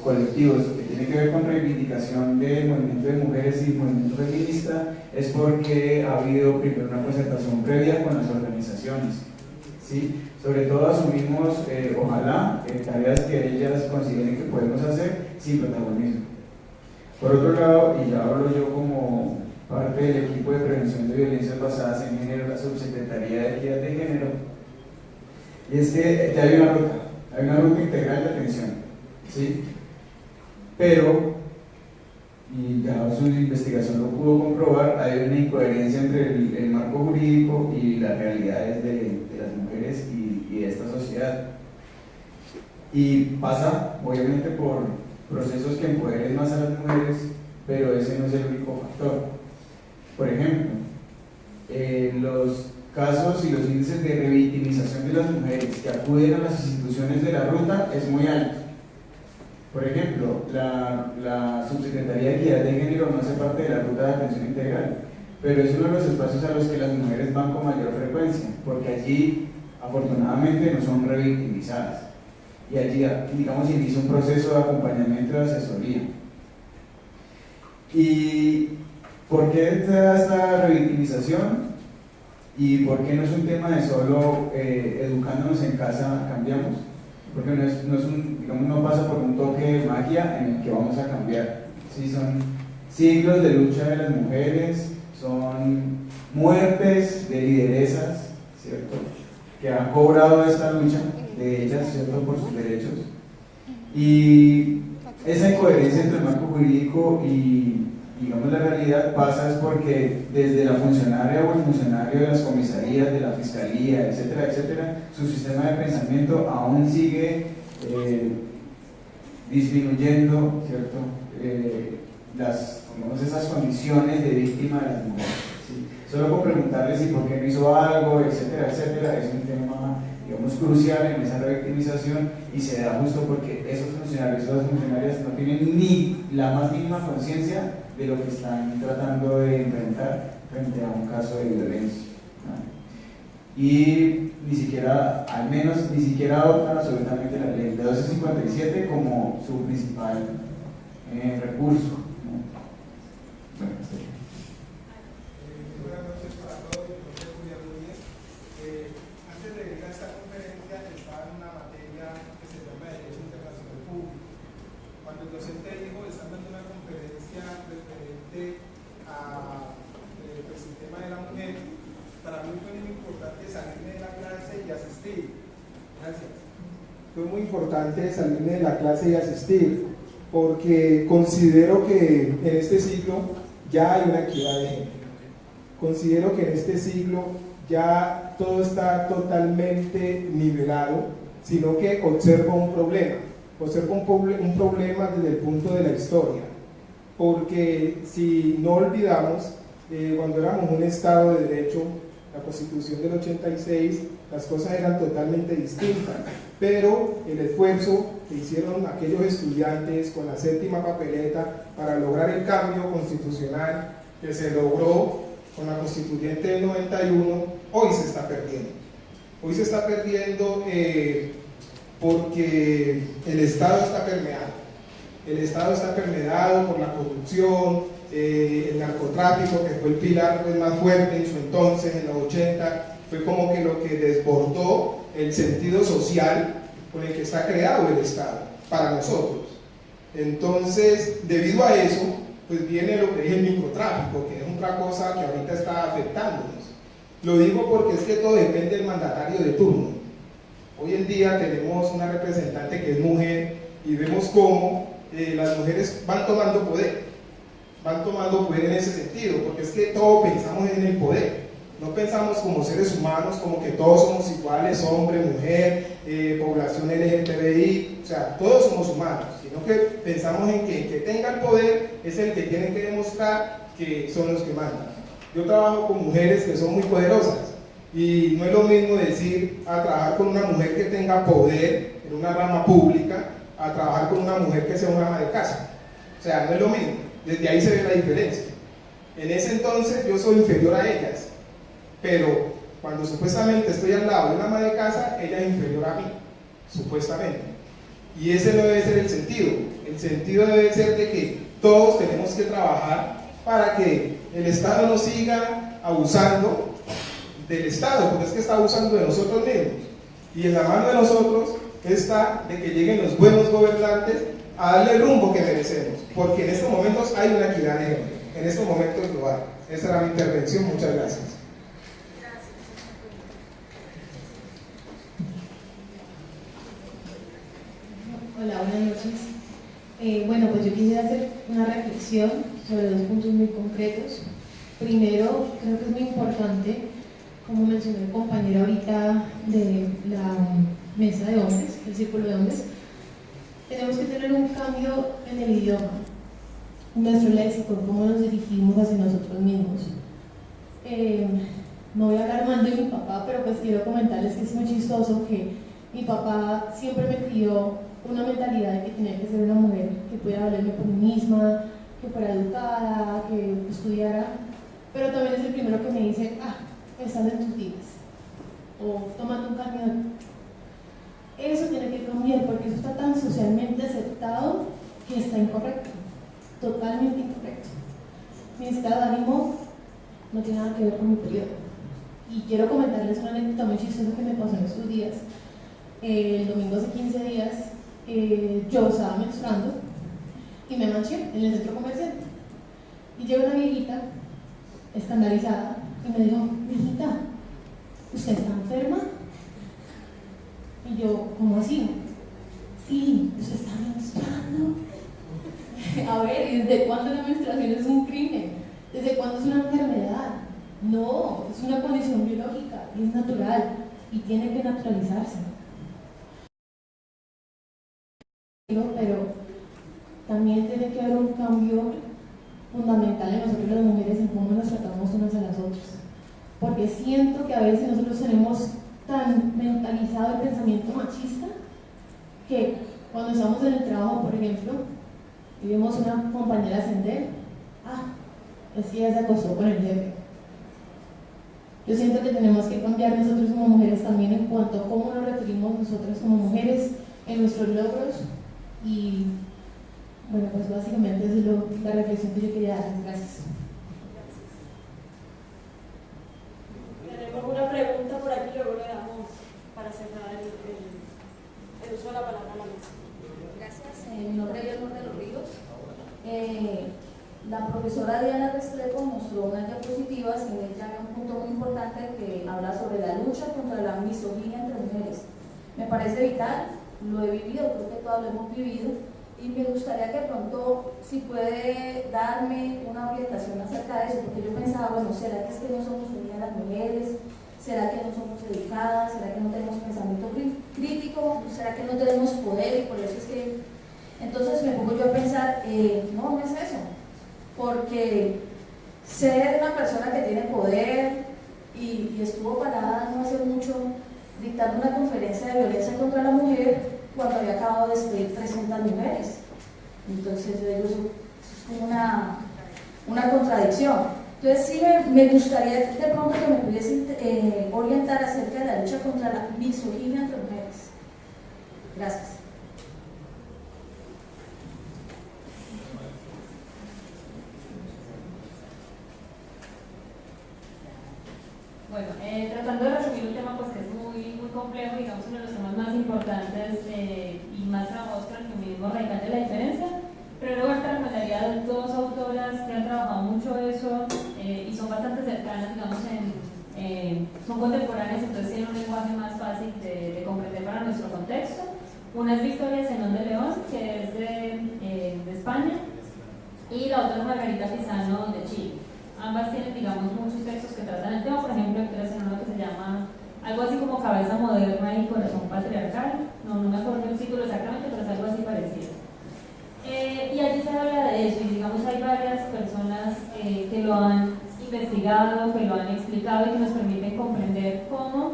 colectivos que tienen que ver con reivindicación del movimiento de mujeres y movimiento feminista, es porque ha habido primero una concertación previa con las organizaciones. ¿Sí? Sobre todo asumimos, ojalá, tareas que ellas consideren que podemos hacer sin protagonismo. Por otro lado, y ya hablo yo como parte del equipo de prevención de violencias basadas en género, la Subsecretaría de Equidad de Género, y es que ya hay una ruta integral de atención, ¿sí? Pero, y ya su investigación lo pudo comprobar, hay una incoherencia entre el marco jurídico y las realidades de las mujeres y de esta sociedad. Y pasa, obviamente, por procesos que empoderen más a las mujeres, pero ese no es el único factor. Por ejemplo, los casos y los índices de revictimización de las mujeres que acuden a las instituciones de la ruta es muy alto. Por ejemplo, la Subsecretaría de Equidad de Género no hace parte de la ruta de atención integral, pero es uno de los espacios a los que las mujeres van con mayor frecuencia, porque allí, afortunadamente, no son revictimizadas. Y allí, digamos, inicia un proceso de acompañamiento y de asesoría. ¿Y por qué se da esta revictimización? ¿Y por qué no es un tema de solo educándonos en casa cambiamos? Porque no pasa por un toque de magia en el que vamos a cambiar. ¿Sí? Son siglos de lucha de las mujeres, son muertes de lideresas, ¿cierto?, que han cobrado esta lucha de ellas, ¿cierto?, por sus derechos. Y esa incoherencia entre el marco jurídico y, digamos, la realidad pasa es porque desde la funcionaria o el funcionario de las comisarías, de la fiscalía, etcétera, etcétera, su sistema de pensamiento aún sigue disminuyendo, ¿cierto?, esas condiciones de víctima de las mujeres. ¿Sí? Solo con preguntarles si por qué no hizo algo, etcétera, etcétera, es un tema, digamos, crucial en esa revictimización, y se da justo porque esos funcionarios, esas funcionarias no tienen ni la más mínima conciencia de lo que están tratando de enfrentar frente a un caso de violencia, ¿no? Y ni siquiera, al menos, ni siquiera adoptan absolutamente la ley de 1257 como su principal recurso, ¿no? Bueno, sí. Buenas noches para todos, mi nombre es Julián Núñez. Antes de venir a esta conferencia estaba en una materia salirme de la clase y asistir. Gracias. Fue muy importante salirme de la clase y asistir, porque considero que en este siglo ya hay una equidad de género. Considero que en este siglo ya todo está totalmente nivelado, sino que observo un problema. Observo un problema desde el punto de la historia, porque si no olvidamos, cuando éramos un Estado de Derecho, la Constitución del 86, las cosas eran totalmente distintas, pero el esfuerzo que hicieron aquellos estudiantes con la séptima papeleta para lograr el cambio constitucional que se logró con la Constituyente del 91, hoy se está perdiendo. Hoy se está perdiendo porque el Estado está permeado. El Estado está permeado por la corrupción, el narcotráfico, que fue el pilar pues, más fuerte en su entonces, en los 80, fue como que lo que desbordó el sentido social con el que está creado el Estado, para nosotros. Entonces, debido a eso, pues viene lo que es el microtráfico, que es otra cosa que ahorita está afectándonos. Lo digo porque es que todo depende del mandatario de turno. Hoy en día tenemos una representante que es mujer y vemos cómo las mujeres van tomando poder en ese sentido, porque es que todos pensamos en el poder, no pensamos como seres humanos, como que todos somos iguales, hombre, mujer, población LGTBI, o sea, todos somos humanos, sino que pensamos en que el que tenga el poder es el que tiene que demostrar que son los que mandan. Yo trabajo con mujeres que son muy poderosas, y no es lo mismo decir a trabajar con una mujer que tenga poder en una rama pública a trabajar con una mujer que sea una ama de casa. O sea, no es lo mismo. Desde ahí se ve la diferencia. En ese entonces yo soy inferior a ellas, pero cuando supuestamente estoy al lado de una ama de casa, ella es inferior a mí, supuestamente. Y ese no debe ser el sentido. El sentido debe ser de que todos tenemos que trabajar para que el Estado no siga abusando del Estado, porque es que está abusando de nosotros mismos. Y en la mano de nosotros está de que lleguen los buenos gobernantes a darle el rumbo que merecemos, porque en estos momentos hay una equidad de género, en estos momentos global. Esa era mi intervención, muchas gracias. Hola, buenas noches. Bueno, pues yo quisiera hacer una reflexión sobre dos puntos muy concretos. Primero, creo que es muy importante, como mencionó el compañero ahorita de la mesa de hombres, el círculo de hombres, tenemos que tener un cambio en el idioma, en nuestro léxico, cómo nos dirigimos hacia nosotros mismos. No voy a hablar mal de mi papá, pero pues quiero comentarles que es muy chistoso que mi papá siempre me crió una mentalidad de que tenía que ser una mujer que pudiera valerme por mí misma, que fuera educada, que estudiara, pero también es el primero que me dice, estás en tus días, o tómate un camión. Eso tiene que cambiar porque eso está tan socialmente aceptado que está incorrecto, totalmente incorrecto. Mi estado de ánimo no tiene nada que ver con mi periodo. Y quiero comentarles una anécdota muy chistosa que me pasó en estos días. El domingo hace 15 días yo estaba menstruando y me manché en el centro comercial. Y llegó una viejita escandalizada y me dijo, mijita, ¿usted está enferma? Y yo, ¿cómo así? Sí, usted está menstruando. A ver, ¿y desde cuándo la menstruación es un crimen? ¿Desde cuándo es una enfermedad? No, es una condición biológica, es natural y tiene que naturalizarse. Pero también tiene que haber un cambio fundamental en nosotros las mujeres en cómo nos tratamos unas a las otras, porque siento que a veces nosotros tenemos tan mentalizado el pensamiento machista que cuando estamos en el trabajo, por ejemplo, y vemos una compañera ascender, es que ella se acostó con el jefe. Yo siento que tenemos que cambiar nosotros como mujeres también en cuanto a cómo nos referimos nosotras como mujeres en nuestros logros. Y bueno, pues básicamente esa es la reflexión que yo quería dar. Gracias. Tenemos una pregunta por aquí, luego le damos para cerrar el uso de la palabra a la mesa. Gracias. Mi nombre es Leonor de los Ríos. La profesora Diana Restrepo nos mostró una diapositiva, sin ella hay un punto muy importante que habla sobre la lucha contra la misoginia entre mujeres. Me parece vital, lo he vivido, creo que todos lo hemos vivido, y me gustaría que pronto, si puede darme una orientación acerca de eso, porque yo pensaba, bueno, ¿será que es que no somos unidas las mujeres? ¿Será que no somos educadas? ¿Será que no tenemos pensamiento crítico? ¿Será que no tenemos poder? Y por eso es que, entonces me pongo yo a pensar, no es eso, porque ser una persona que tiene poder y estuvo parada no hace mucho dictando una conferencia de violencia contra la mujer cuando había acabado de despedir 300 mujeres. Entonces yo digo, eso es como una contradicción. Entonces sí me gustaría de pronto que me pudiese orientar acerca de la lucha contra la misoginia entre mujeres. Gracias. Bueno, tratando de resumir un tema pues, que es muy complejo, digamos uno de los temas más importantes y más trabajados por el feminismo radical de la diferencia, pero luego te recomendaría dos autoras que han trabajado mucho eso y son bastante cercanas, digamos, son contemporáneas, entonces tienen un lenguaje más fácil de comprender para nuestro contexto. Una es Victoria Zenón de León, que es de España, y la otra es Margarita Pisano de Chile. Ambas tienen, digamos, muchos textos que tratan el tema. Por ejemplo, Victoria Zenón, que se llama algo así como Cabeza Moderna y Corazón Patriarcal. No me acuerdo el título exactamente, pero es algo así parecido. Y allí se habla de eso, y digamos hay varias personas que lo han investigado, que lo han explicado y que nos permiten comprender cómo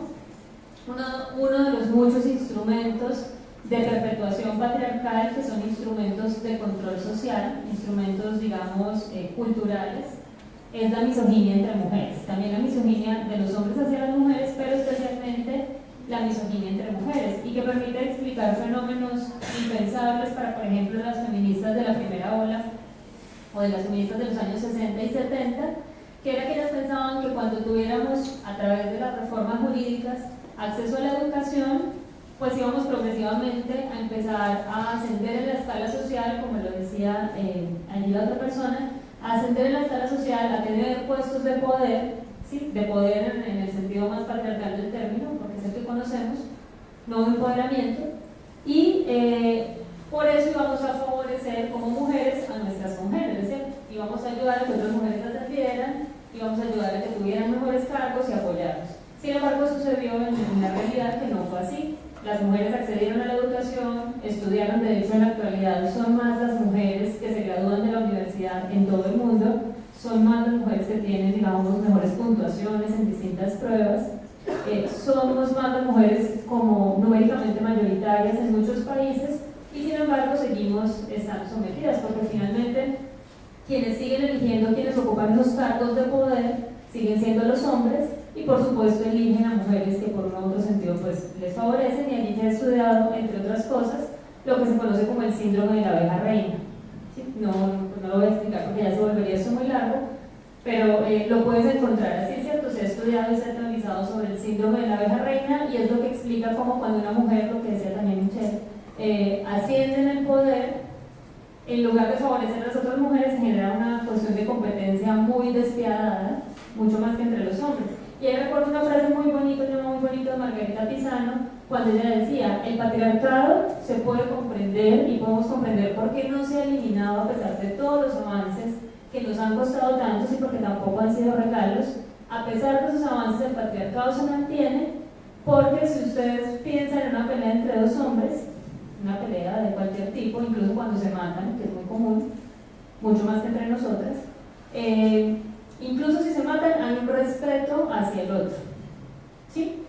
uno de los muchos instrumentos de perpetuación patriarcal, que son instrumentos de control social, instrumentos, digamos, culturales, es la misoginia entre mujeres. También la misoginia de los hombres hacia las mujeres, pero especialmente la misoginia entre mujeres, y que permite explicar fenómenos impensables para, por ejemplo, las feministas de la primera ola o de las feministas de los años 60 y 70, que era que ellas pensaban que cuando tuviéramos, a través de las reformas jurídicas, acceso a la educación, pues íbamos progresivamente a empezar a ascender en la escala social, como lo decía allí la otra persona, a ascender en la escala social, a tener puestos de poder, ¿sí? De poder en el sentido más patriarcal del término, porque es el que conocemos, no de empoderamiento, y por eso íbamos a favorecer como mujeres a nuestras mujeres, ¿cierto? Íbamos a ayudar a que otras mujeres ascendieran, íbamos a ayudar a que tuvieran mejores cargos y apoyarnos. Sin embargo, sucedió en la realidad que no fue así. Las mujeres accedieron a la educación, estudiaron, de hecho en la actualidad son más las mujeres que se gradúan de la universidad en todo el mundo, son más las mujeres que tienen, digamos, mejores puntuaciones en distintas pruebas, somos más las mujeres como numéricamente mayoritarias en muchos países, y sin embargo seguimos estando sometidas, porque finalmente quienes siguen eligiendo, quienes ocupan esos cargos de poder, siguen siendo los hombres, y por supuesto eligen a mujeres que por un otro sentido pues les favorecen, y allí se ha estudiado, entre otras cosas, lo que se conoce como el síndrome de la abeja reina. ¿Sí? No lo voy a explicar porque ya se volvería esto muy largo, pero lo puedes encontrar así, ¿cierto? Se ha estudiado y se ha teorizado sobre el síndrome de la abeja reina, y es lo que explica cómo cuando una mujer, lo que decía también Michelle, asciende en el poder, en lugar de favorecer a las otras mujeres, se genera una cuestión de competencia muy despiadada, mucho más que entre los hombres. Y ahí recuerdo una frase muy bonita, un tema muy bonito de Margarita Pisano, cuando ella decía, el patriarcado se puede comprender y podemos comprender por qué no se ha eliminado a pesar de todos los avances que nos han costado tantos, y porque tampoco han sido regalos. A pesar de esos avances, el patriarcado se mantiene, porque si ustedes piensan en una pelea entre dos hombres, una pelea de cualquier tipo, incluso cuando se matan, que es muy común, mucho más que entre nosotras, incluso si se matan, hay un respeto hacia el otro, ¿sí?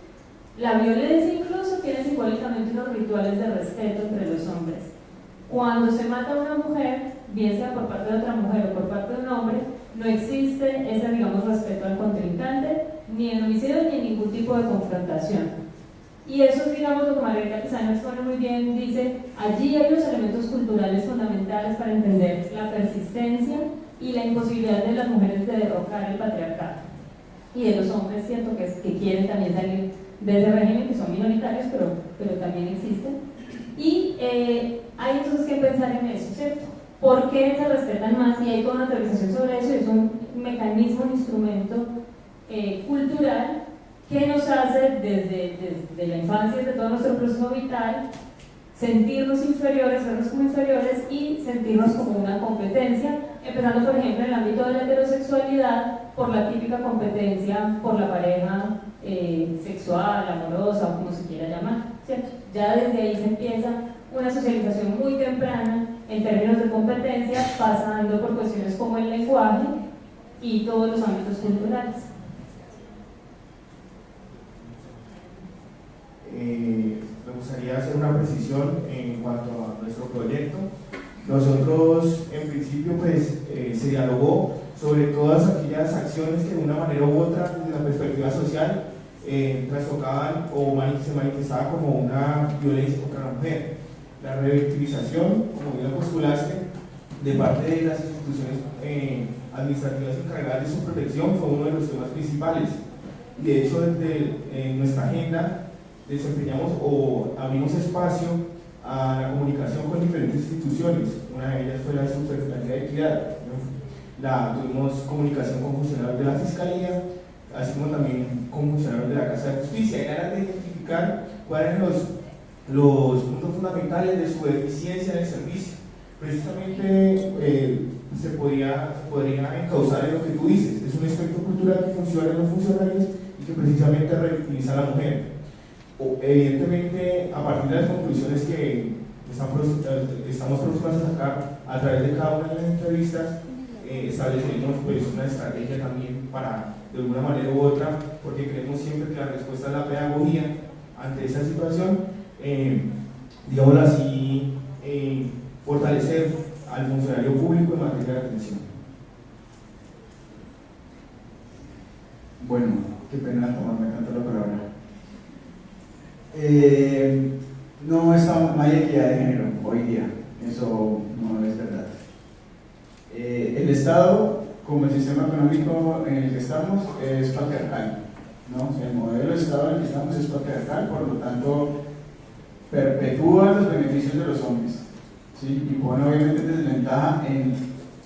La violencia incluso tiene simbólicamente unos rituales de respeto entre los hombres. Cuando se mata a una mujer, bien sea por parte de otra mujer o por parte de un hombre, no existe ese, digamos, respeto al contrincante, ni en homicidio ni en ningún tipo de confrontación. Y eso es, digamos, lo que Margarita Pisano expone muy bien, dice, allí hay los elementos culturales fundamentales para entender la persistencia y la imposibilidad de las mujeres de derrocar el patriarcado, y de los hombres, cierto, que quieren también salir de ese régimen, que son minoritarios, pero también existen. Y hay entonces que pensar en eso, ¿cierto? ¿Por qué se respetan más? Y hay toda una teorización sobre eso, y es un mecanismo, un instrumento cultural que nos hace desde la infancia, desde todo nuestro proceso vital, sentirnos inferiores, vernos como inferiores y sentirnos como una competencia, empezando por ejemplo en el ámbito de la heterosexualidad por la típica competencia por la pareja sexual, amorosa o como se quiera llamar, ¿cierto? Ya desde ahí se empieza una socialización muy temprana en términos de competencia, pasando por cuestiones como el lenguaje y todos los ámbitos culturales. Me gustaría hacer una precisión en cuanto a nuestro proyecto. Nosotros, en principio, pues se dialogó sobre todas aquellas acciones que de una manera u otra, desde la perspectiva social, trastocaban o se manifestaba como una violencia contra la mujer. La revictimización, como bien lo postulaste, de parte de las instituciones administrativas encargadas de su protección fue uno de los temas principales. De hecho, desde nuestra agenda desempeñamos o abrimos espacio a la comunicación con diferentes instituciones. Una de ellas fue la Subsecretaría de Equidad. Tuvimos comunicación con funcionarios de la Fiscalía, así como también con funcionarios de la Casa de Justicia, en aras de identificar cuáles eran los puntos fundamentales de su eficiencia en el servicio. Precisamente se podría encauzar en lo que tú dices. Es un aspecto cultural que funciona en los funcionarios y que precisamente revictimiza a la mujer. Evidentemente, a partir de las conclusiones que estamos próximos a sacar a través de cada una de las entrevistas, estableceremos pues una estrategia también para, de alguna manera u otra, porque creemos siempre que la respuesta es la pedagogía ante esa situación, digámoslo así, fortalecer al funcionario público en materia de atención. Bueno, qué pena tomarme tanto la palabra. No hay equidad de género hoy día, eso no es verdad. El Estado, como el sistema económico en el que estamos, es patriarcal, ¿no? El modelo de Estado en el que estamos es patriarcal, por lo tanto perpetúa los beneficios de los hombres, ¿sí? Y pone obviamente desventaja en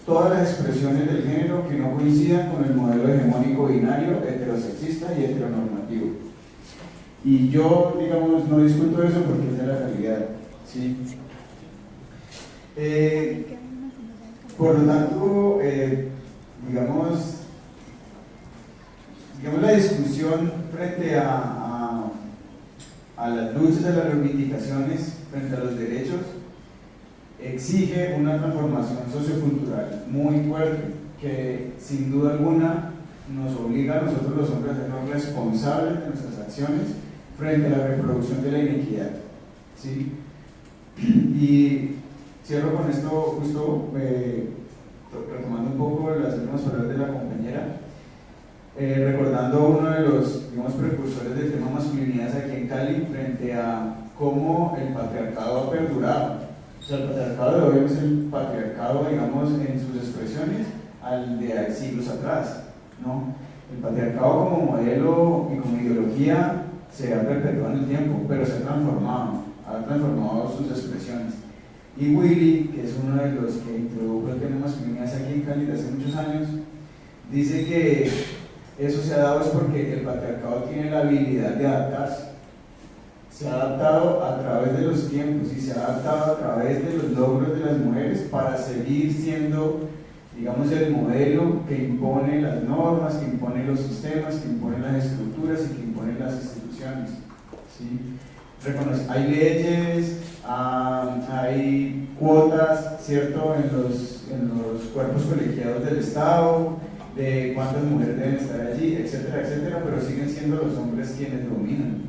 todas las expresiones del género que no coincidan con el modelo hegemónico binario, heterosexista y heteronormativo. Y yo, digamos, no discuto eso porque es de la realidad, ¿sí? Por lo tanto, digamos la discusión frente a las luchas, a las reivindicaciones, frente a los derechos, exige una transformación sociocultural muy fuerte que sin duda alguna nos obliga a nosotros los hombres a sernos responsables de nuestras acciones frente a la reproducción de la inequidad, ¿sí? Y cierro con esto, justo retomando un poco las mismas palabras de la compañera, recordando uno de los, digamos, precursores del tema masculinidades aquí en Cali, frente a cómo el patriarcado ha perdurado. O sea, el patriarcado de hoy es el patriarcado, digamos, en sus expresiones al de siglos atrás, ¿no? El patriarcado como modelo y como ideología se ha perpetuado en el tiempo, pero se ha transformado sus expresiones. Y Willy, que es uno de los que introdujo el tema masculinidades aquí en Cali hace muchos años, dice que eso se ha dado es porque el patriarcado tiene la habilidad de adaptarse. Se ha adaptado a través de los tiempos y se ha adaptado a través de los logros de las mujeres para seguir siendo, digamos, el modelo que impone las normas, que impone los sistemas, que impone las estructuras y que impone las instituciones, ¿sí? Hay leyes, hay cuotas, ¿cierto?, en los cuerpos colegiados del Estado, de cuántas mujeres deben estar allí, etcétera, etcétera, pero siguen siendo los hombres quienes dominan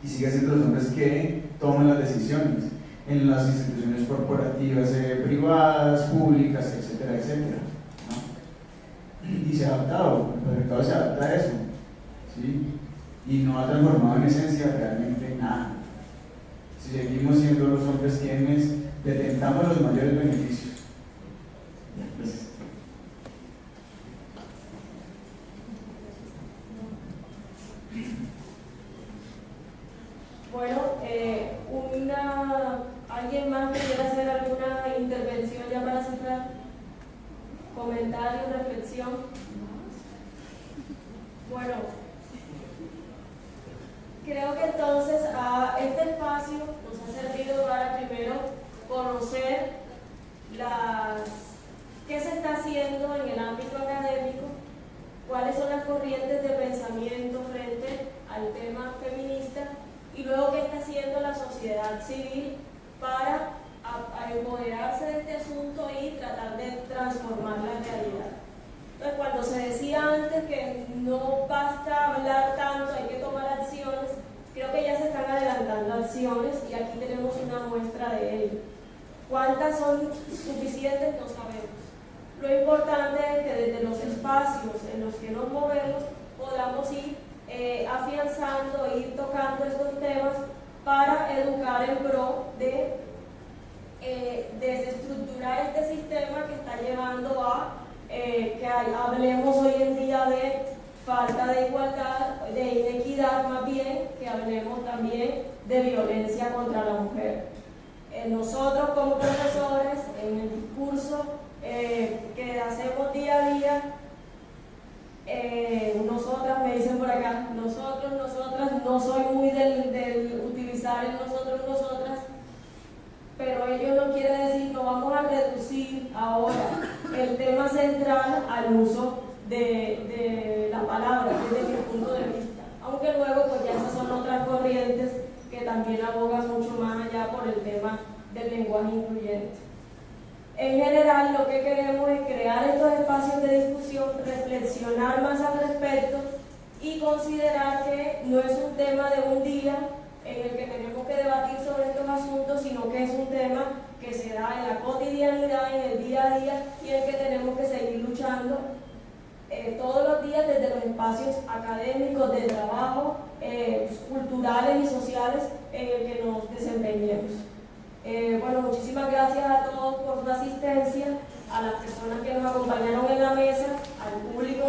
y siguen siendo los hombres que toman las decisiones en las instituciones corporativas, privadas, públicas, etcétera, etcétera, ¿no? Y se ha adaptado, el patriarcado se adapta a eso, ¿sí? Y no ha transformado en esencia realmente nada. Si seguimos siendo los hombres quienes detentamos los mayores beneficios. Gracias. Bueno, ¿alguien más que quiera hacer alguna intervención ya para cerrar? ¿Comentarios, reflexiones? atención. Bueno, creo que entonces este espacio nos ha servido para primero conocer qué se está haciendo en el ámbito académico, cuáles son las corrientes de pensamiento frente al tema feminista y luego qué está haciendo la sociedad civil para empoderarse de este asunto y tratar de transformar la realidad. Entonces, cuando se decía antes que no basta hablar tanto, hay que tomar acciones, creo que ya se están adelantando acciones y aquí tenemos una muestra de ello. ¿Cuántas son suficientes? No sabemos. Lo importante es que desde los espacios en los que nos movemos podamos ir afianzando, ir tocando estos temas para educar en pro de desestructurar este sistema que está llevando a que hablemos hoy en día de falta de igualdad, de inequidad más bien, que hablemos también de violencia contra la mujer. Nosotros como profesores, en el discurso que hacemos día a día, nosotras, me dicen por acá, nosotros, nosotras, no soy muy del utilizar el nosotros, nosotras, pero ello no quiere decir, no vamos a reducir ahora el tema central al uso de la palabra, desde mi punto de vista, aunque luego pues ya esas son otras corrientes que también abogan mucho más allá por el tema del lenguaje incluyente. En general, lo que queremos es crear estos espacios de discusión, reflexionar más al respecto y considerar que no es un tema de un día en el que tenemos que debatir sobre estos asuntos, sino que es un tema que se da en la cotidianidad, en el día a día y en el que tenemos que seguir luchando todos los días desde los espacios académicos, de trabajo, culturales y sociales en el que nos desempeñemos. Bueno, muchísimas gracias a todos por su asistencia, a las personas que nos acompañaron en la mesa, al público